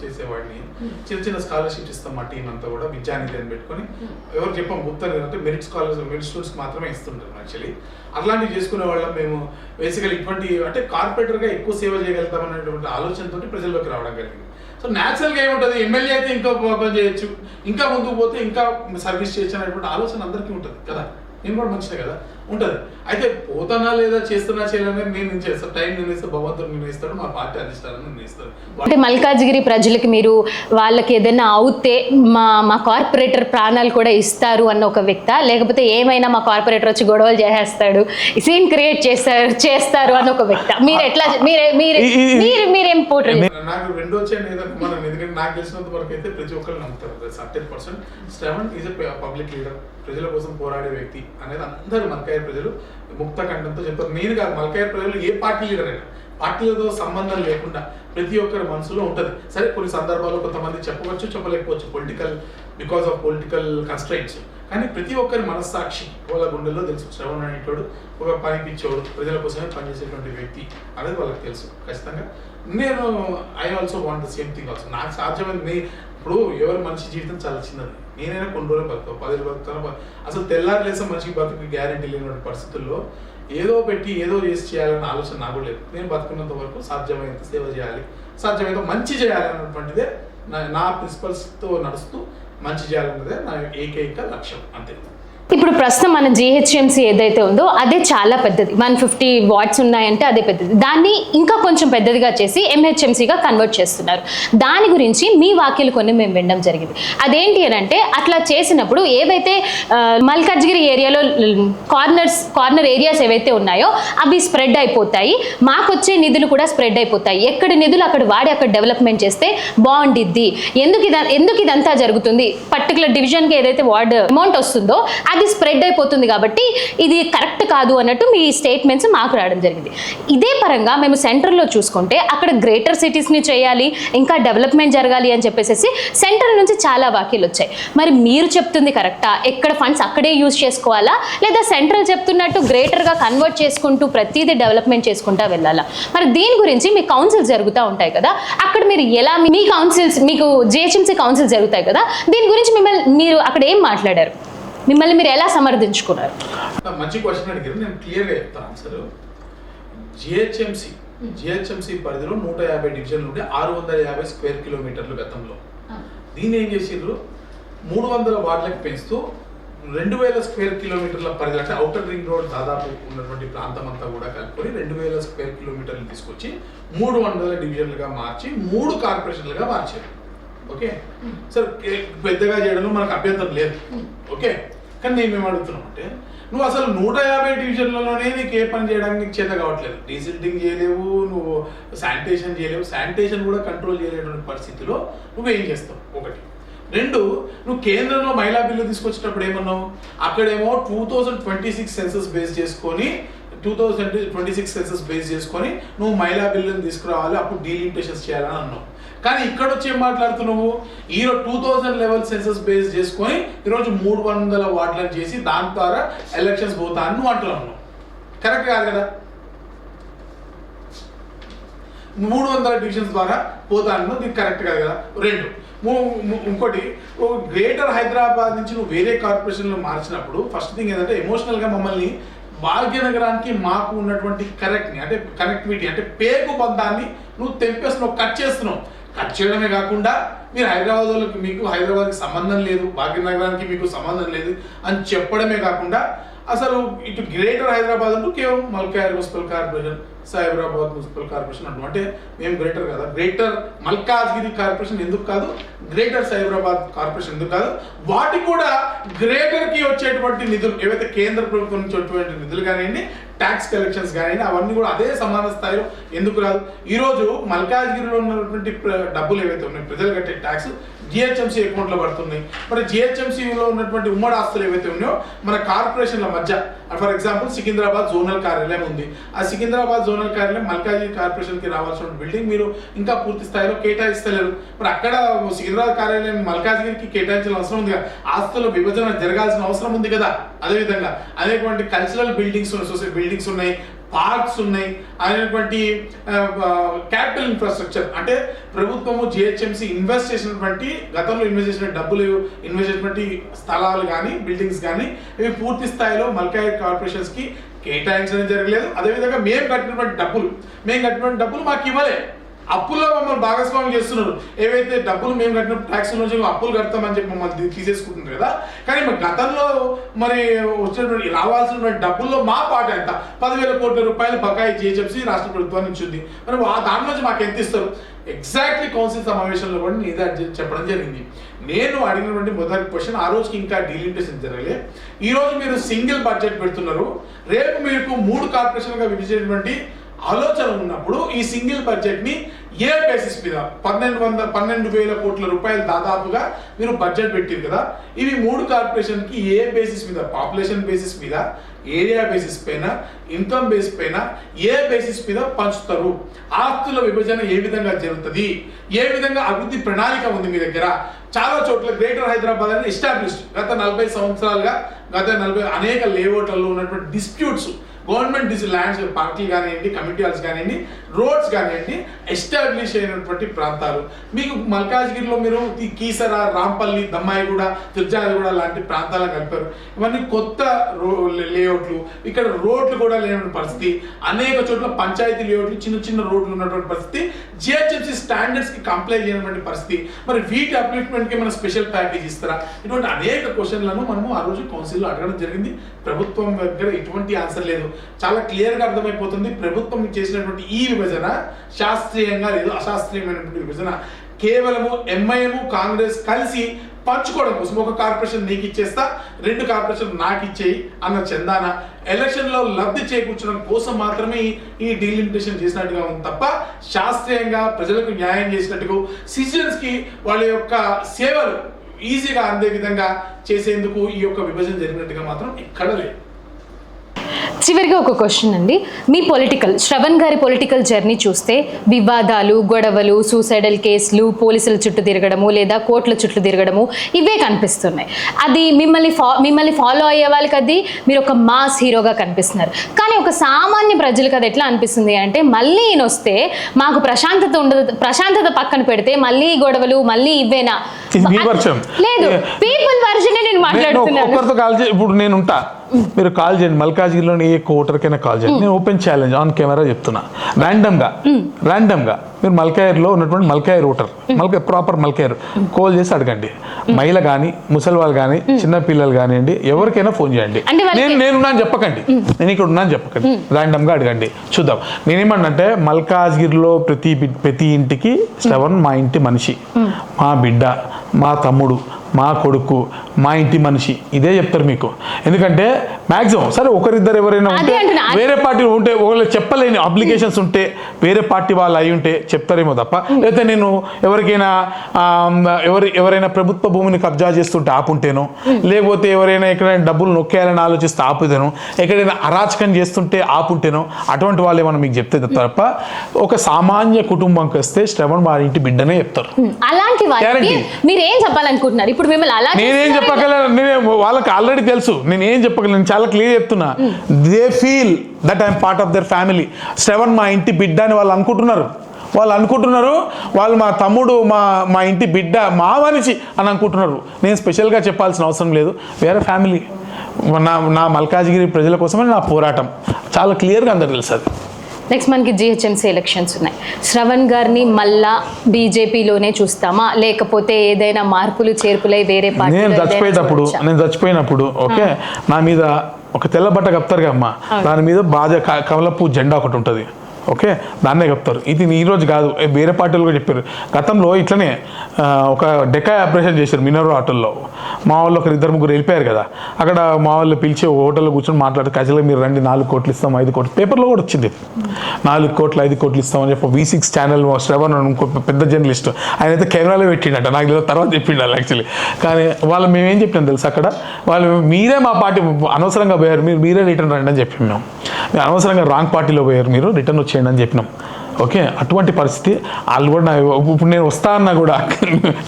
చేసేవాడిని. చిన్న స్కాలర్షిప్స్ ఇస్తాం మా టీం అంతా కూడా, విద్యానిధి అని పెట్టుకొని. ఎవరు చెప్పాం గుర్తు అంటే మెరిట్ స్టూడెంట్స్ మాత్రమే ఇస్తుంటారు యాక్చువల్లీ. అట్లాంటివి చేసుకునే వాళ్ళం మేము. బేసికల్ ఇటువంటి అంటే కార్పొరేటర్గా ఎక్కువ సేవ చేయగలుగుతాం అనేటువంటి ఆలోచనతో ప్రజల్లోకి రావడం కలిగింది. సో న్యాచురల్గా ఏముంటుంది, ఎమ్మెల్యే అయితే ఇంకా పని చేయొచ్చు, ఇంకా ముందుకు పోతే ఇంకా సర్వీస్ చేయొచ్చు అనేటువంటి ఆలోచన అందరికీ ఉంటుంది కదా. నేను కూడా మంచిదే కదా. ఉంటుంది. అయితే పోతానా లేదా చేస్తున్నా చేయాలని నేను చేస్తాను, టైం నిర్ణయిస్తాను, భగవంతుడు నిర్ణయిస్తాడు, మా పార్టీ అధిష్టానం నిర్ణయిస్తాడు. అంటే మల్కాజ్గిరి ప్రజలకి మీరు వాళ్ళకి ఏదైనా అవుతే మా కార్పొరేటర్ ప్రాణాలు కూడా ఇస్తారు అన్న ఒక వ్యక్త, లేకపోతే ఏమైనా మా కార్పొరేటర్ వచ్చి గొడవలు చేసేస్తాడు, సీన్ క్రియేట్ చేస్తారు అన్న ఒక వ్యక్త, మీరు ఎట్లా మీరేం పోటీ? నాకు రెండో వచ్చాను ఏదైనా మనం, ఎందుకంటే నాకు తెలిసినంత వరకు అయితే ప్రతి ఒక్కరు నమ్ముతారు 100%. Shravan is a public leader, ప్రజల కోసం పోరాడే వ్యక్తి అనేది అందరూ మల్కాయర్ ప్రజలు ముక్త కంఠంతో చెప్తారు. నేను కాదు, మల్కాయర్ ప్రజలు ఏ పార్టీ లీడర్ అయినా పార్టీలతో సంబంధం లేకుండా ప్రతి ఒక్కరి మనసులో ఉంటుంది. సరే కొన్ని సందర్భాల్లో కొంతమంది చెప్పవచ్చు, చెప్పలేకపోవచ్చు, బికాస్ ఆఫ్ పొలిటికల్ కన్స్ట్రైంట్స్, కానీ ప్రతి ఒక్కరి మనస్సాక్షి వాళ్ళ గుండెల్లో తెలుసు శ్రవణ్ అనేటోడు ఒక పనిపించేవాడు, ప్రజల కోసమే పనిచేసేటువంటి వ్యక్తి అనేది వాళ్ళకి తెలుసు ఖచ్చితంగా. నేను I also want the same thing also. నాకు సాధ్యమైంది, ఇప్పుడు ఎవరి మనిషి జీవితం చాలా చిన్నది, నేనైనా కొన్ని రోజులు బతుకుతాను, 10 రోజులు బతుకుతాను. అసలు తెల్లారులేసే మనిషికి బతుకు గ్యారెంటీ లేనటువంటి పరిస్థితుల్లో ఏదో పెట్టి ఏదో చేసి చేయాలన్న ఆలోచన నాకు లేదు. నేను బతుకున్నంత వరకు సాధ్యమైనంత సేవ చేయాలి, సాధ్యమైనంత మంచి చేయాలి అన్నటువంటిదే నా ప్రిన్సిపల్స్తో నడుస్తూ మంచి చేయాలన్నదే నా ఏకైక లక్ష్యం, అంతే. ఇప్పుడు ప్రస్తుతం మన జిహెచ్ఎంసీ ఏదైతే ఉందో అదే చాలా పెద్దది, 150 వాట్స్ ఉన్నాయంటే అదే పెద్దది. దాన్ని ఇంకా కొంచెం పెద్దదిగా చేసి ఎంహెచ్ఎంసీగా కన్వర్ట్ చేస్తున్నారు. దాని గురించి మీ వాక్యాలు కొన్ని మేము వినడం జరిగింది. అదేంటి అని అంటే, అట్లా చేసినప్పుడు ఏవైతే మల్కాజ్గిరి ఏరియాలో కార్నర్ ఏరియాస్ ఏవైతే ఉన్నాయో అవి స్ప్రెడ్ అయిపోతాయి, మాకు వచ్చే నిధులు కూడా స్ప్రెడ్ అయిపోతాయి. ఎక్కడి నిధులు అక్కడ వాడి అక్కడ డెవలప్మెంట్ చేస్తే బాగుండిద్ది. ఎందుకు ఇదంతా జరుగుతుంది, పర్టికులర్ డివిజన్కి ఏదైతే వార్డ్ అమౌంట్ వస్తుందో అది స్ప్రెడ్ అయిపోతుంది, కాబట్టి ఇది కరెక్ట్ కాదు అన్నట్టు మీ స్టేట్మెంట్స్ మాకు రావడం జరిగింది. ఇదే పరంగా మేము సెంట్రల్లో చూసుకుంటే అక్కడ గ్రేటర్ సిటీస్ని చేయాలి, ఇంకా డెవలప్మెంట్ జరగాలి అని చెప్పేసి సెంట్రల్ నుంచి చాలా వాక్యాలు వచ్చాయి. మరి మీరు చెప్తుంది కరెక్టా? ఎక్కడ ఫండ్స్ అక్కడే యూజ్ చేసుకోవాలా, లేదా సెంట్రల్ చెప్తున్నట్టు గ్రేటర్గా కన్వర్ట్ చేసుకుంటూ ప్రతిదీ డెవలప్మెంట్ చేసుకుంటూ వెళ్ళాలా? మరి దీని గురించి మీ కౌన్సిల్స్ జరుగుతూ ఉంటాయి కదా, అక్కడ మీరు ఎలా మీ కౌన్సిల్స్, మీకు జిహెచ్ఎంసీ కౌన్సిల్స్ జరుగుతాయి కదా, దీని గురించి మీరు అక్కడ ఏం మాట్లాడారు, మిమ్మల్ని మీరు ఎలా సమర్థించుకున్నారు? మంచి క్వశ్చన్ అడిగారు, నేను క్లియర్గా చెప్తాను ఆన్సర్. జిహెచ్ఎంసీ పరిధిలో 150 డివిజన్లు ఉంటే 650 స్క్వేర్ కిలోమీటర్లు గతంలో. దీన్ని ఏం చేసిండ్రు, 300 వార్డులకు పెంచుతూ 2000 స్క్వేర్ కిలోమీటర్ల పరిధి, అంటే ఔటర్ రింగ్ రోడ్ దాదాపు ఉన్నటువంటి ప్రాంతం అంతా కూడా కలుపుకొని 2000 స్క్వేర్ కిలోమీటర్లు తీసుకొచ్చి 300 డివిజన్లుగా మార్చి 3 కార్పొరేషన్లుగా మార్చారు. ఓకే సార్, పెద్దగా చేయడంలో మనకు అభ్యంతరం లేదు, ఓకే. కానీ నేను ఏం అడుగుతున్నాం అంటే, నువ్వు అసలు 150 డివిజన్లలోనే నీకు ఏ పని చేయడానికి నీకు చేత కావట్లేదు. డీసిల్టింగ్ చేయలేవు, నువ్వు శానిటేషన్ చేయలేవు, శానిటేషన్ కూడా కంట్రోల్ చేయలేటువంటి పరిస్థితిలో నువ్వేం చేస్తావు? ఒకటి. 2, నువ్వు కేంద్రంలో మహిళా బిల్లు తీసుకొచ్చేటప్పుడు ఏమన్నావు, అక్కడేమో 2026 సెన్సస్ బేస్ చేసుకొని 2026 సెన్సస్ బేస్ చేసుకొని నువ్వు మహిళా బిల్లుని తీసుకురావాలి, అప్పుడు డీలిమిటేషన్స్ చేయాలని అన్నావు. కానీ ఇక్కడ వచ్చి ఏం మాట్లాడుతున్నావు, ఈరోజు 2011 సెన్సస్ బేస్ చేసుకొని ఈరోజు 300 వార్డులను చేసి దాని ద్వారా ఎలక్షన్స్ పోతా అని నువ్వు అంటున్నావు. కరెక్ట్ కాదు కదా? 300 డివిజన్స్ ద్వారా పోతా అన్నావు, ఇది కరెక్ట్ కాదు కదా? 2, ఇంకోటి, గ్రేటర్ హైదరాబాద్ నుంచి నువ్వు వేరే కార్పొరేషన్లో మార్చినప్పుడు ఫస్ట్ థింగ్ ఏంటంటే, ఎమోషనల్గా మమ్మల్ని భాగ్యనగరానికి మాకు ఉన్నటువంటి కనెక్టివిటీ అంటే పేగు బంధాన్ని నువ్వు తెంపేస్తున్నావు, కట్ చేస్తున్నావు. కట్ చేయడమే కాకుండా మీరు హైదరాబాద్కి సంబంధం లేదు, భాగ్యనగరానికి మీకు సంబంధం లేదు అని చెప్పడమే కాకుండా, అసలు ఇటు గ్రేటర్ హైదరాబాద్ అంటూ కేవలం మల్కాయర్ municipal corporation, Cyberabad municipal corporation అంటూ, అంటే మేము గ్రేటర్ కదా, గ్రేటర్ మల్కాజ్గిరి కార్పొరేషన్ ఎందుకు కాదు, గ్రేటర్ సైబరాబాద్ కార్పొరేషన్ ఎందుకు కాదు, వాటికి కూడా గ్రేటర్కి వచ్చేటువంటి నిధులు ఏవైతే కేంద్ర ప్రభుత్వం నుంచి వచ్చేటువంటి నిధులు కానివ్వండి, ట్యాక్స్ కలెక్షన్స్ కానివ్వండి, అవన్నీ కూడా అదే సమాన స్థాయిలో ఎందుకు రాదు? ఈరోజు మల్కాజ్గిరిలో ఉన్నటువంటి డబ్బులు ఏవైతే ఉన్నాయి, ప్రజలు కట్టే ట్యాక్స్ జిహెచ్ఎంసీ అకౌంట్లో పడుతున్నాయి. మరి జిహెచ్ఎంసీలో ఉన్నటువంటి ఉమ్మడి ఆస్తులు ఏవైతే ఉన్నాయో మన కార్పొరేషన్ల మధ్య, ఫర్ ఎగ్జాంపుల్ సికింద్రాబాద్ జోనల్ కార్యాలయం ఉంది, ఆ సికింద్రాబాద్ జోనల్ కార్యాలయం మల్కాజ్గిరి కార్పొరేషన్కి రావాల్సిన బిల్డింగ్ మీరు ఇంకా పూర్తి స్థాయిలో కేటాయిస్తలేరు. మరి అక్కడ సికింద్రాబాద్ కార్యాలయం మల్కాజ్గిరికి కేటాయించాల్సిన అవసరం ఉంది కదా, ఆస్తుల విభజన జరగాల్సిన అవసరం ఉంది కదా. అదేవిధంగా అనేటువంటి కల్చరల్ బిల్డింగ్స్, సొసైటీ బిల్డింగ్స్ ఉన్నాయి, పార్క్స్ ఉన్నాయి, అనేటువంటి క్యాపిటల్ ఇన్ఫ్రాస్ట్రక్చర్, అంటే ప్రభుత్వము జిహెచ్ఎంసీ ఇన్వెస్ట్ చేసినటువంటి, గతంలో ఇన్వెస్ట్ చేసిన డబ్బులు, ఇన్వెస్ట్ చేసినటువంటి స్థలాలు కానీ బిల్డింగ్స్ కానీ ఇవి పూర్తి స్థాయిలో మల్కాజ్గిరి కార్పొరేషన్స్కి కేటాయించడం జరగలేదు. అదేవిధంగా మేము కట్టినటువంటి డబ్బులు మాకు ఇవ్వలే. అప్పుల్లో మమ్మల్ని భాగస్వామ్యం చేస్తున్నారు. ఏవైతే డబ్బులు మేము కట్టిన ట్యాక్స్ నుంచి అప్పులు కడతామని చెప్పి మమ్మల్ని తీసేసుకుంటున్నారు కదా. కానీ మరి గతంలో మరి వచ్చినటువంటి రావాల్సినటువంటి డబ్బుల్లో మా పాట ఎంత 10,000 కోట్ల రూపాయలు బకాయి జిహెచ్ఎంసీ రాష్ట్ర ప్రభుత్వం నుంచి ఉంది. మరి దాని నుంచి మాకు ఎంత ఇస్తారు? ఎగ్జాక్ట్లీ కౌన్సిల్ సమావేశంలో కూడా నేను ఇదే చెప్పడం జరిగింది. నేను అడిగినటువంటి మొదటి క్వశ్చన్, ఆ రోజుకి ఇంకా డీలిమిటేషన్ జరగలే. ఈ రోజు మీరు సింగిల్ బడ్జెట్ పెడుతున్నారు, రేపు మీకు 3 కార్పొరేషన్గా విభజించేటువంటి ఆలోచన ఉన్నప్పుడు ఈ సింగిల్ బడ్జెట్ ని ఏ బేసిస్ మీద 12,000 కోట్ల రూపాయలు దాదాపుగా మీరు బడ్జెట్ పెట్టారు కదా. ఇవి 3 కార్పొరేషన్ కి ఏ బేసిస్ మీద, పాపులేషన్ బేసిస్ మీద, ఏరియా బేసిస్ పైన, ఇన్కమ్ బేసిస్ పైన, ఏ బేసిస్ మీద పంచుతారు? ఆస్తుల విభజన ఏ విధంగా జరుగుతుంది? ఏ విధంగా అభివృద్ధి ప్రణాళిక ఉంది మీ దగ్గర? చాలా చోట్ల గ్రేటర్ హైదరాబాద్ అనేది ఎస్టాబ్లిష్డ్ గత 40 సంవత్సరాలుగా, అనేక లేఅవుట్లలో ఉన్నటువంటి డిస్ప్యూట్స్, గవర్నమెంట్ ల్యాండ్స్, పార్కులు కానివ్వండి, కమ్యూనిటీ హాల్స్ కానివ్వండి, రోడ్స్ కానివ్వండి, ఎస్టాబ్లిష్ అయినటువంటి ప్రాంతాలు. మీకు మల్కాజ్గిరిలో మీరు కీసర, రాంపల్లి, దమ్మాయిగూడ, తుర్జాలగూడ లాంటి ప్రాంతాలను కలిపారు. ఇవన్నీ కొత్త లేఅవుట్లు. ఇక్కడ రోడ్లు కూడా లేనటువంటి పరిస్థితి. అనేక చోట్ల పంచాయతీ లేఅవుట్లు, చిన్న చిన్న రోడ్లు ఉన్నటువంటి పరిస్థితి. జిహెచ్ఎంసీ స్టాండర్డ్స్ కి కంప్లై చేయనటువంటి పరిస్థితి. మరి వీటి అప్లిమెంట్ కి మనం స్పెషల్ ప్యాకేజ్ ఇస్తారా? ఇటువంటి అనేక క్వశ్చన్లను మనము ఆ రోజు కౌన్సిల్లో అడగడం జరిగింది. ప్రభుత్వం దగ్గర ఎటువంటి ఆన్సర్ లేదు. చాలా క్లియర్ గా అర్థమైపోతుంది ప్రభుత్వం చేసినటువంటి ఈ విభజన శాస్త్రీయంగా లేదు, అశాస్త్రీయమైనటువంటి విభజన. కేవలము ఎంఐఎం కాంగ్రెస్ కలిసి పంచుకోవడం కోసం, ఒక కార్పొరేషన్ నీకు ఇచ్చేస్తా, 2 కార్పొరేషన్ నాకు ఇచ్చేయి అన్న చందాన ఎలక్షన్ లో లబ్ధి చేకూర్చడం కోసం మాత్రమే ఈ డీలిమిటేషన్ చేసినట్టుగా ఉంది తప్ప శాస్త్రీయంగా ప్రజలకు న్యాయం చేసినట్టుగా, సిటిజన్స్ కి వాళ్ళ యొక్క సేవలు ఈజీగా అందే విధంగా చేసేందుకు ఈ యొక్క విభజన జరిగినట్టుగా మాత్రం ఎక్కడ లేదు. చివరిగా ఒక క్వశ్చన్ అండి, మీ శ్రవణ్ గారి పొలిటికల్ జర్నీ చూస్తే వివాదాలు, గొడవలు, సూసైడల్ కేసులు, పోలీసుల చుట్టూ తిరగడము లేదా కోర్టుల చుట్టూ తిరగడము ఇవే కనిపిస్తున్నాయి. అది మిమ్మల్ని ఫాలో అయ్యే వాళ్ళకి అది మీరు ఒక మాస్ హీరోగా కనిపిస్తున్నారు. కానీ ఒక సామాన్య ప్రజలకు అది ఎట్లా అనిపిస్తుంది అంటే, మళ్ళీ ఈయన వస్తే మాకు ప్రశాంతత ఉండదు, ప్రశాంతత పక్కన పెడితే మళ్ళీ గొడవలు, మళ్ళీ ఇవేనా? లేదు, పీపుల్ వర్షన్ నేను మాట్లాడుతున్నాను. ఇప్పుడు నేను ఉంటా, మీరు కాల్ చేయండి, మల్కాజ్గిరిలోని ఏ ఓటర్కైనా కాల్ చేయండి. నేను ఓపెన్ ఛాలెంజ్ ఆన్ కెమెరా చెప్తున్నా. ర్యాండమ్గా మీరు మల్కాయర్లో ఉన్నటువంటి మల్కాయర్ ఓటర్, ప్రాపర్ మల్కాయర్ కాల్ చేసి అడగండి. మహిళ కానీ, ముసలి వాళ్ళు కానీ, చిన్న పిల్లలు కానివ్వండి, ఎవరికైనా ఫోన్ చేయండి. నేనున్నాను చెప్పకండి, నేను ఇక్కడ ఉన్నాను చెప్పకండి, ర్యాండమ్గా అడగండి, చూద్దాం. నేనేమన్నంటే మల్కాజ్గిరిలో ప్రతి ఇంటికి శ్రవణ్ మా ఇంటి మనిషి, మా బిడ్డ, మా తమ్ముడు, మా కొడుకు, మా ఇంటి మనిషి, ఇదే చెప్తారు మీకు. ఎందుకంటే మ్యాక్సిమం సరే ఒకరిద్దరు ఎవరైనా ఉంటే, వేరే పార్టీ ఉంటే, ఒకవేళ చెప్పలేని అప్లికేషన్స్ ఉంటే వేరే పార్టీ వాళ్ళు అయి ఉంటే చెప్తారేమో తప్ప, లేకపోతే నేను ఎవరైనా ప్రభుత్వ భూమిని కబ్జా చేస్తుంటే ఆపుంటేనో, లేకపోతే ఎవరైనా ఎక్కడైనా డబ్బులు నొక్కేయాలని ఆలోచిస్తే ఆపుతేనో, ఎక్కడైనా అరాచకం చేస్తుంటే ఆపుంటేనో, అటువంటి వాళ్ళు ఏమన్నా మీకు చెప్తే తప్ప ఒక సామాన్య కుటుంబంకి వస్తే శ్రవణ్ వారి ఇంటి బిడ్డనే చెప్తారు. అలాంటి మీరేం చెప్పాలనుకుంటున్నారు? ఇప్పుడు నేనేం చెప్పగలను, వాళ్ళకి ఆల్రెడీ తెలుసు. నేనేం చెప్పగలను, చాలా క్లియర్ చెప్తున్నా. They feel that I'm part of their family. Shravan మా ఇంటి బిడ్డ అని వాళ్ళు అనుకుంటున్నారు. వాళ్ళు మా తమ్ముడు, మా ఇంటి బిడ్డ, మా మనిషి అని అనుకుంటున్నారు. నేను స్పెషల్గా చెప్పాల్సిన అవసరం లేదు. వేరే ఫ్యామిలీ, నా మల్కాజ్గిరి ప్రజల కోసమే నా పోరాటం. చాలా క్లియర్గా అందరు తెలుసు. అది నెక్స్ట్ మనకి జిహెచ్ఎంసీ ఎలక్షన్స్ ఉన్నాయి. శ్రవణ్ గారిని మళ్ళా బీజేపీలోనే చూస్తామా, లేకపోతే ఏదైనా మార్పులు చేర్పులై వేరే పార్టీ? నేను చచ్చిపోయినప్పుడు ఓకే, నా మీద ఒక తెల్ల బట్ట కప్తారు కమ్మా, దాని మీద బాధ కమలపూ జెండా ఒకటి ఉంటుంది. ఓకే, దాన్నే చెప్తారు. ఇది ఈరోజు కాదు, వేరే పార్టీలు కూడా చెప్పారు. గతంలో ఇట్లనే ఒక డెకాయ్ ఆపరేషన్ చేశారు మినరల్ హోటల్లో. మా వాళ్ళు 2-3 వెళ్ళిపోయారు కదా. అక్కడ మా వాళ్ళు పిలిచి హోటల్లో కూర్చొని మాట్లాడితే, ఖచ్చితంగా మీరు రండి, 4 కోట్లు ఇస్తాం, 5 కోట్లు, పేపర్లో కూడా వచ్చింది, 4 కోట్లు 5 కోట్లు ఇస్తామని చెప్పి V6 ఛానల్ శ్రవణ్ ఇంకో పెద్ద జర్నలిస్ట్, ఆయన అయితే కెమెరాలో పెట్టిండట, నాకు తర్వాత చెప్పిండాలి యాక్చువల్లీ. కానీ వాళ్ళు మేమేం చెప్పినాం తెలుసు, అక్కడ వాళ్ళు మీరే మా పార్టీ అనవసరంగా పోయారు, మీరే రిటర్న్ రండి అని చెప్పి మేము అనవసరంగా రాంగ్ పార్టీలో పోయారు, మీరు రిటర్న్ వచ్చేయండి అని చెప్పినాం. ఓకే, అటువంటి పరిస్థితి. వాళ్ళు కూడా ఇప్పుడు నేను వస్తా అన్నా కూడా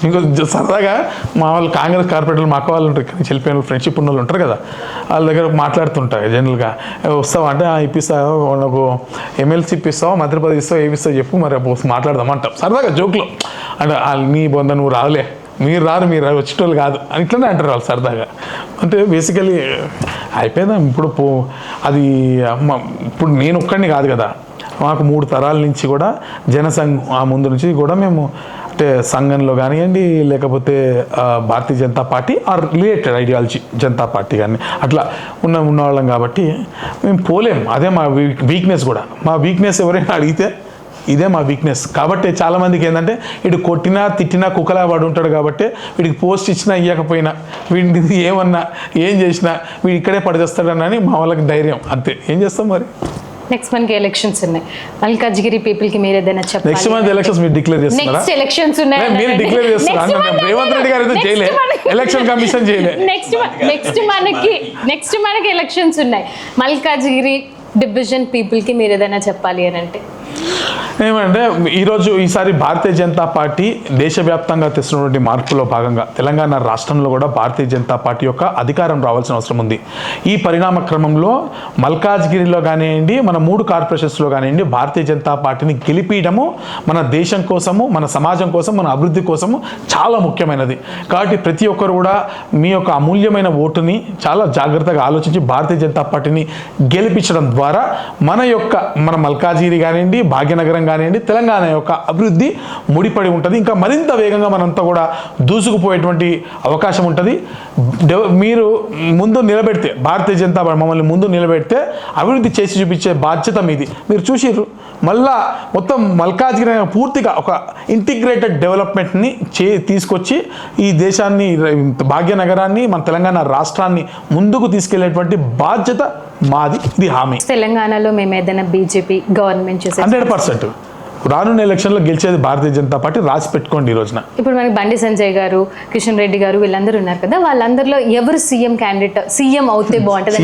ఇంకో సరదాగా మా వాళ్ళు కాంగ్రెస్ కార్పొరేటర్లు, మా అక్క వాళ్ళు ఉంటారు, ఇక్కడ వెళ్ళిపోయిన ఫ్రెండ్షిప్ ఉన్న వాళ్ళు ఉంటారు కదా, వాళ్ళ దగ్గర మాట్లాడుతుంటారు జనరల్గా. వస్తావా అంటే ఇప్పిస్తావు, నాకు ఎమ్మెల్సీ ఇప్పిస్తావు, మంత్రిపదవి ఇస్తావు, ఏమిస్తావు చెప్పు, మరి మాట్లాడదాం అంటాం సరదాగా జోక్లో. అంటే నీ బొంద నువ్వు రాదులే, మీరు వచ్చేటోళ్ళు కాదు అని ఇట్లనే అంటారు వాళ్ళు సరదాగా. అంటే బేసికలీ అయిపోయిందా ఇప్పుడు అది. ఇప్పుడు నేను ఒక్కడిని కాదు కదా, మాకు 3 తరాల నుంచి కూడా జనసంఘ్ ఆ ముందు నుంచి కూడా మేము అంటే సంఘంలో కానివ్వండి లేకపోతే Bharatiya Janata party or related ideology Janata party కానీ అట్లా ఉన్నవాళ్ళం కాబట్టి మేము పోలేం. అదే మా వీక్నెస్ కూడా. మా వీక్నెస్ ఎవరైనా అడిగితే ఇదే మా వీక్నెస్. కాబట్టి చాలామందికి ఏంటంటే వీడు కొట్టినా తిట్టినా కుక్కలా వాడు ఉంటాడు కాబట్టి వీడికి పోస్ట్ ఇచ్చినా ఇవ్వకపోయినా వీడిని ఏమన్నా ఏం చేసినా వీడు ఇక్కడే పడిచేస్తాడని మా వాళ్ళకి ధైర్యం. అంతే, ఏం చేస్తాం మరి. నెక్స్ట్ మనకి ఎలక్షన్స్ ఉన్నాయి. మల్కాజ్గిరి పీపుల్ కి మీరు ఏదైనా చెప్పాలి. నెక్స్ట్ మంత్ ఎలక్షన్స్ మీరు డిక్లేర్ చేస్తున్నారా? నెక్స్ట్ ఎలక్షన్స్ ఉన్నాయి. మీరు డిక్లేర్ చేస్తారా? రేవంత్ రెడ్డి గారు ఏదో చేయలే, ఎలక్షన్ కమిషన్ చేయలే. నెక్స్ట్ మనకి ఎలక్షన్స్ ఉన్నాయి. మల్కాజ్గిరి డివిజన్ పీపుల్ కి మీరు ఏదైనా చెప్పాలి అని అంటే ఏమంటే ఈసారి భారతీయ జనతా పార్టీ దేశవ్యాప్తంగా తెస్తున్నటువంటి మార్పులో భాగంగా తెలంగాణ రాష్ట్రంలో కూడా భారతీయ జనతా పార్టీ యొక్క అధికారం రావాల్సిన అవసరం ఉంది. ఈ పరిణామ క్రమంలో మల్కాజ్గిరిలో కానివ్వండి, మన 3 కార్పొరేషన్స్లో కానివ్వండి, భారతీయ జనతా పార్టీని గెలిపించడము మన దేశం కోసము, మన సమాజం కోసం, మన అభివృద్ధి కోసము చాలా ముఖ్యమైనది. కాబట్టి ప్రతి ఒక్కరు కూడా మీ యొక్క అమూల్యమైన ఓటుని చాలా జాగ్రత్తగా ఆలోచించి భారతీయ జనతా పార్టీని గెలిపించడం ద్వారా మన మల్కాజ్గిరి కానివ్వండి, భాగ్యనగరం కానివ్వండి, తెలంగాణ యొక్క అభివృద్ధి ముడిపడి ఉంటుంది. ఇంకా మరింత వేగంగా మనంతా కూడా దూసుకుపోయేటువంటి అవకాశం ఉంటుంది. మీరు ముందు నిలబెడితే, భారతీయ జనతా పార్టీ మమ్మల్ని ముందు నిలబెడితే అభివృద్ధి చేసి చూపించే బాధ్యత మీది. మీరు చూసిర్రు, మళ్ళా మొత్తం మల్కాజ్గిరి పూర్తిగా ఒక ఇంటిగ్రేటెడ్ డెవలప్మెంట్ని తీసుకొచ్చి ఈ దేశాన్ని, భాగ్యనగరాన్ని, మన తెలంగాణ రాష్ట్రాన్ని ముందుకు తీసుకెళ్లేటువంటి బాధ్యత మాది. ఇది హామీ. తెలంగాణలో మేము ఏదైనా బీజేపీ గవర్నమెంట్ చేసే 100% రానున్న ఎలక్షన్లో గెలిచేది భారతీయ జనతా పార్టీ. రాసి పెట్టుకోండి. ఈ రోజున ఇప్పుడు మనకి బండి సంజయ్ గారు, కిషన్ రెడ్డి గారు వీళ్ళందరూ ఉన్నారు కదా, వాళ్ళందరిలో ఎవరు సీఎం క్యాండిడేట్, సీఎం అవుతే బాగుంటుంది?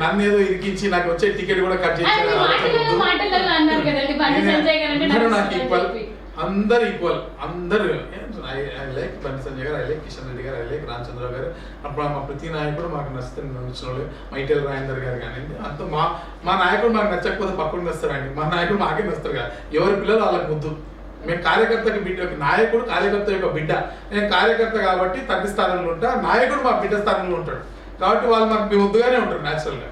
నన్ను ఏదో ఇరికించి నాకు వచ్చే టికెట్ కూడా కట్ చేసి అందరు ఈక్వల్. అందరు ఐ లైక్ బండి సంజయ్ గారు, ఐ లైక్ కిషన్ రెడ్డి గారు, ఐ లైక్ రామచంద్రరావు గారు. అప్పుడు మా ప్రతి నాయకుడు మాకు నచ్చుతుంది. నచ్చిన వాళ్ళు మైటేల్ రాజేందర్ గారు కానీ అంత మా నాయకుడు మాకు నచ్చకపోతే పక్కన వస్తారండి. మా నాయకుడు మాకే నచ్చుతారు కదా. ఎవరి పిల్లలు వాళ్ళకి ముద్దు. మేము కార్యకర్తకి బిడ్డ, నాయకుడు కార్యకర్త యొక్క బిడ్డ. నేను కార్యకర్త కాబట్టి తండ్రి స్థానంలో ఉంటా, నాయకుడు మా బిడ్డ స్థానంలో ఉంటాడు. కాబట్టి వాళ్ళు మాకు ముద్దుగానే ఉంటారు న్యాచురల్గా.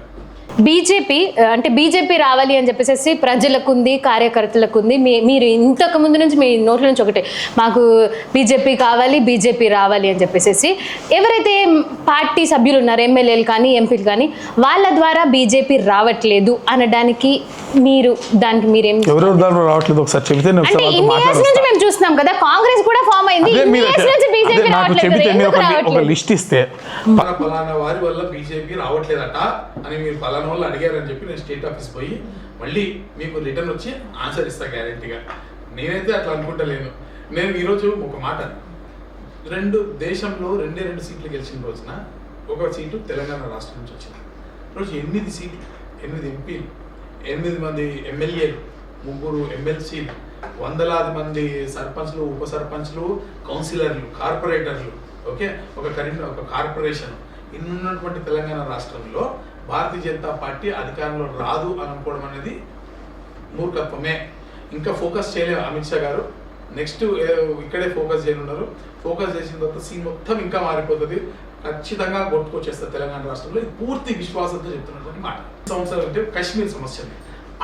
బీజేపీ రావాలి అని చెప్పేసి ప్రజలకు ఉంది, కార్యకర్తలకు ఉంది. మీరు ఇంతకు ముందు నుంచి మీ నోట్ల నుంచి ఒకటే, మాకు బీజేపీ కావాలి, బీజేపీ రావాలి అని చెప్పేసి ఎవరైతే పార్టీ సభ్యులు ఉన్నారు, ఎమ్మెల్యేలు కానీ ఎంపీలు కానీ, వాళ్ళ ద్వారా బీజేపీ రావట్లేదు అనడానికి దానికి మీరేం రావట్లేదు ఒకసారి చెబితే అంటే ఇన్ని ఇయర్స్ నుంచి మేము చూస్తున్నాం కదా, కాంగ్రెస్ కూడా ఫామ్ అయింది. ఇన్ని ఇయర్స్ నుంచి బీజేపీ రావట్లేదు. లిస్ట్ ఇస్తే మన ఫలానా వారి వల్ల బీజేపీ రావట్లేదట అని మీరు ఫలానా వాళ్ళు అడిగారని చెప్పి నేను స్టేట్ ఆఫీస్ పోయి మళ్ళీ మీకు రిటర్న్ వచ్చి ఆన్సర్ ఇస్తా గ్యారెంటీగా. నేనైతే అట్లా అనుకుంటలేను. నేను ఈరోజు ఒక మాట, దేశంలో 2 సీట్లు గెలిచిన రోజున ఒక సీటు తెలంగాణ రాష్ట్రం నుంచి వచ్చింది. రోజు 8 సీట్లు, 8 ఎంపీలు, 8 మంది ఎమ్మెల్యేలు, 3 ఎమ్మెల్సీలు, వందలాది మంది సర్పంచ్లు, ఉప సర్పంచ్లు, కౌన్సిలర్లు, కార్పొరేటర్లు, ఓకే, ఒక కార్పొరేషన్ ఇన్నున్నటువంటి తెలంగాణ రాష్ట్రంలో భారతీయ జనతా పార్టీ అధికారంలో రాదు అనుకోవడం అనేది మూర్ఖత్వమే. ఇంకా ఫోకస్ చేయలేము. అమిత్ షా గారు నెక్స్ట్ ఇక్కడే ఫోకస్ చేయనున్నారు. ఫోకస్ చేసిన తర్వాత సీన్ మొత్తం ఇంకా మారిపోతుంది. ఖచ్చితంగా కొట్టుకొచ్చేస్తారు తెలంగాణ రాష్ట్రంలో. ఇది పూర్తి విశ్వాసంతో చెప్తున్నటువంటి మాట. సంవత్సరం అంటే కాశ్మీర్ సమస్య,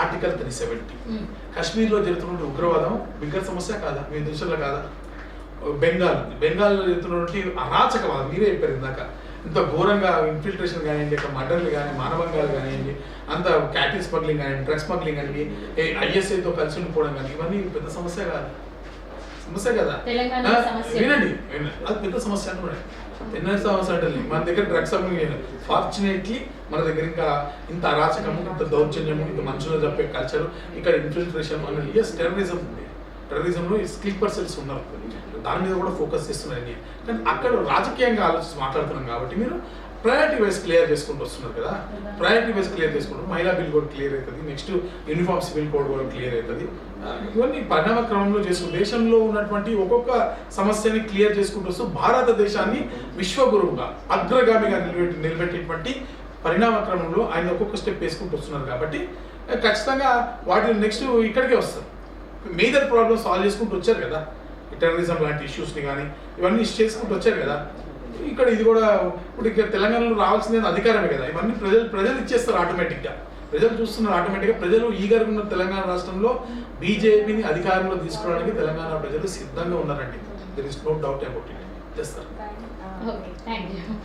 ఆర్టికల్ 370. కాశ్మీర్లో జరుగుతున్న ఉగ్రవాదం బిగ్గర సమస్య కాదా మీ దేశంలో? కాదా? బెంగాల్లో జరుగుతున్నటువంటి అరాచకవాదం మీరే చెప్పారు ఇందాక. ఇంత ఘోరంగా ఇన్ఫిల్ట్రేషన్ కానివ్వండి, మర్డర్లు కానీ, మానవంగాలు కానివ్వండి, అంత క్యాటిల్ స్మగ్లింగ్ కానివ్వండి, డ్రగ్స్ స్మగ్లింగ్ కానివ్వండి, ఐఎస్ఐతో కలిసి ఉండిపోవడం కానీ, ఇవన్నీ పెద్ద సమస్య కాదు. సమస్య కదా, వినండి, అది పెద్ద సమస్య అనుకోండి. ఎన్నో సమస్య ఉంటుంది మన దగ్గర. డ్రగ్స్ స్మగ్లింగ్ ఫార్చునేట్లీ మన దగ్గర ఇంకా ఇంత అరాచకము, ఇంత దౌర్జన్యము, ఇంత మనుషులు చెప్పే కల్చర్, ఇక్కడ ఇన్ఫిల్ట్రేషన్ అనేది. ఎస్, టెర్రరిజం ఉంది. టెర్రరిజంలో స్లీపర్ సెల్స్ ఉన్నారు, దాని మీద కూడా ఫోకస్ చేస్తున్నారని. కానీ అక్కడ రాజకీయంగా ఆలోచించి మాట్లాడుతున్నాం కాబట్టి మీరు ప్రయారిటీ వైజ్ క్లియర్ చేసుకుంటూ వస్తున్నారు కదా. ప్రయారిటీ వైజ్ క్లియర్ చేసుకుంటారు. మహిళా బిల్ కూడా క్లియర్ అవుతుంది. నెక్స్ట్ యూనిఫామ్ సివిల్ కోడ్ కూడా క్లియర్ అవుతుంది. ఇవన్నీ పరిణామ క్రమంలో చేసుకుంటూ దేశంలో ఉన్నటువంటి ఒక్కొక్క సమస్యని క్లియర్ చేసుకుంటూ వస్తూ భారతదేశాన్ని విశ్వగురువుగా, అగ్రగామిగా నిలబెట్టేటువంటి పరిణామ క్రమంలో ఆయన ఒక్కొక్క స్టెప్ వేసుకుంటూ వస్తున్నారు. కాబట్టి ఖచ్చితంగా వాటిని నెక్స్ట్ ఇక్కడికే వస్తారు. మేజర్ ప్రాబ్లమ్ సాల్వ్ చేసుకుంటూ వచ్చారు కదా. టెర్రరిజం లాంటి ఇష్యూస్ని కానీ ఇవన్నీ చేసుకుంటూ వచ్చారు కదా. ఇక్కడ ఇది కూడా ఇప్పుడు ఇక్కడ తెలంగాణలో రావాల్సింది అధికారమే కదా, ఇవన్నీ ప్రజలు ఇచ్చేస్తారు ఆటోమేటిక్గా. ప్రజలు చూస్తున్నారు ఆటోమేటిక్గా. ప్రజలు ఈగర్గా ఉన్న తెలంగాణ రాష్ట్రంలో బీజేపీని అధికారంలో తీసుకోవడానికి తెలంగాణ ప్రజలు సిద్ధంగా ఉన్నారండి. There is no doubt about it. చేస్తారు. Okay, thank you.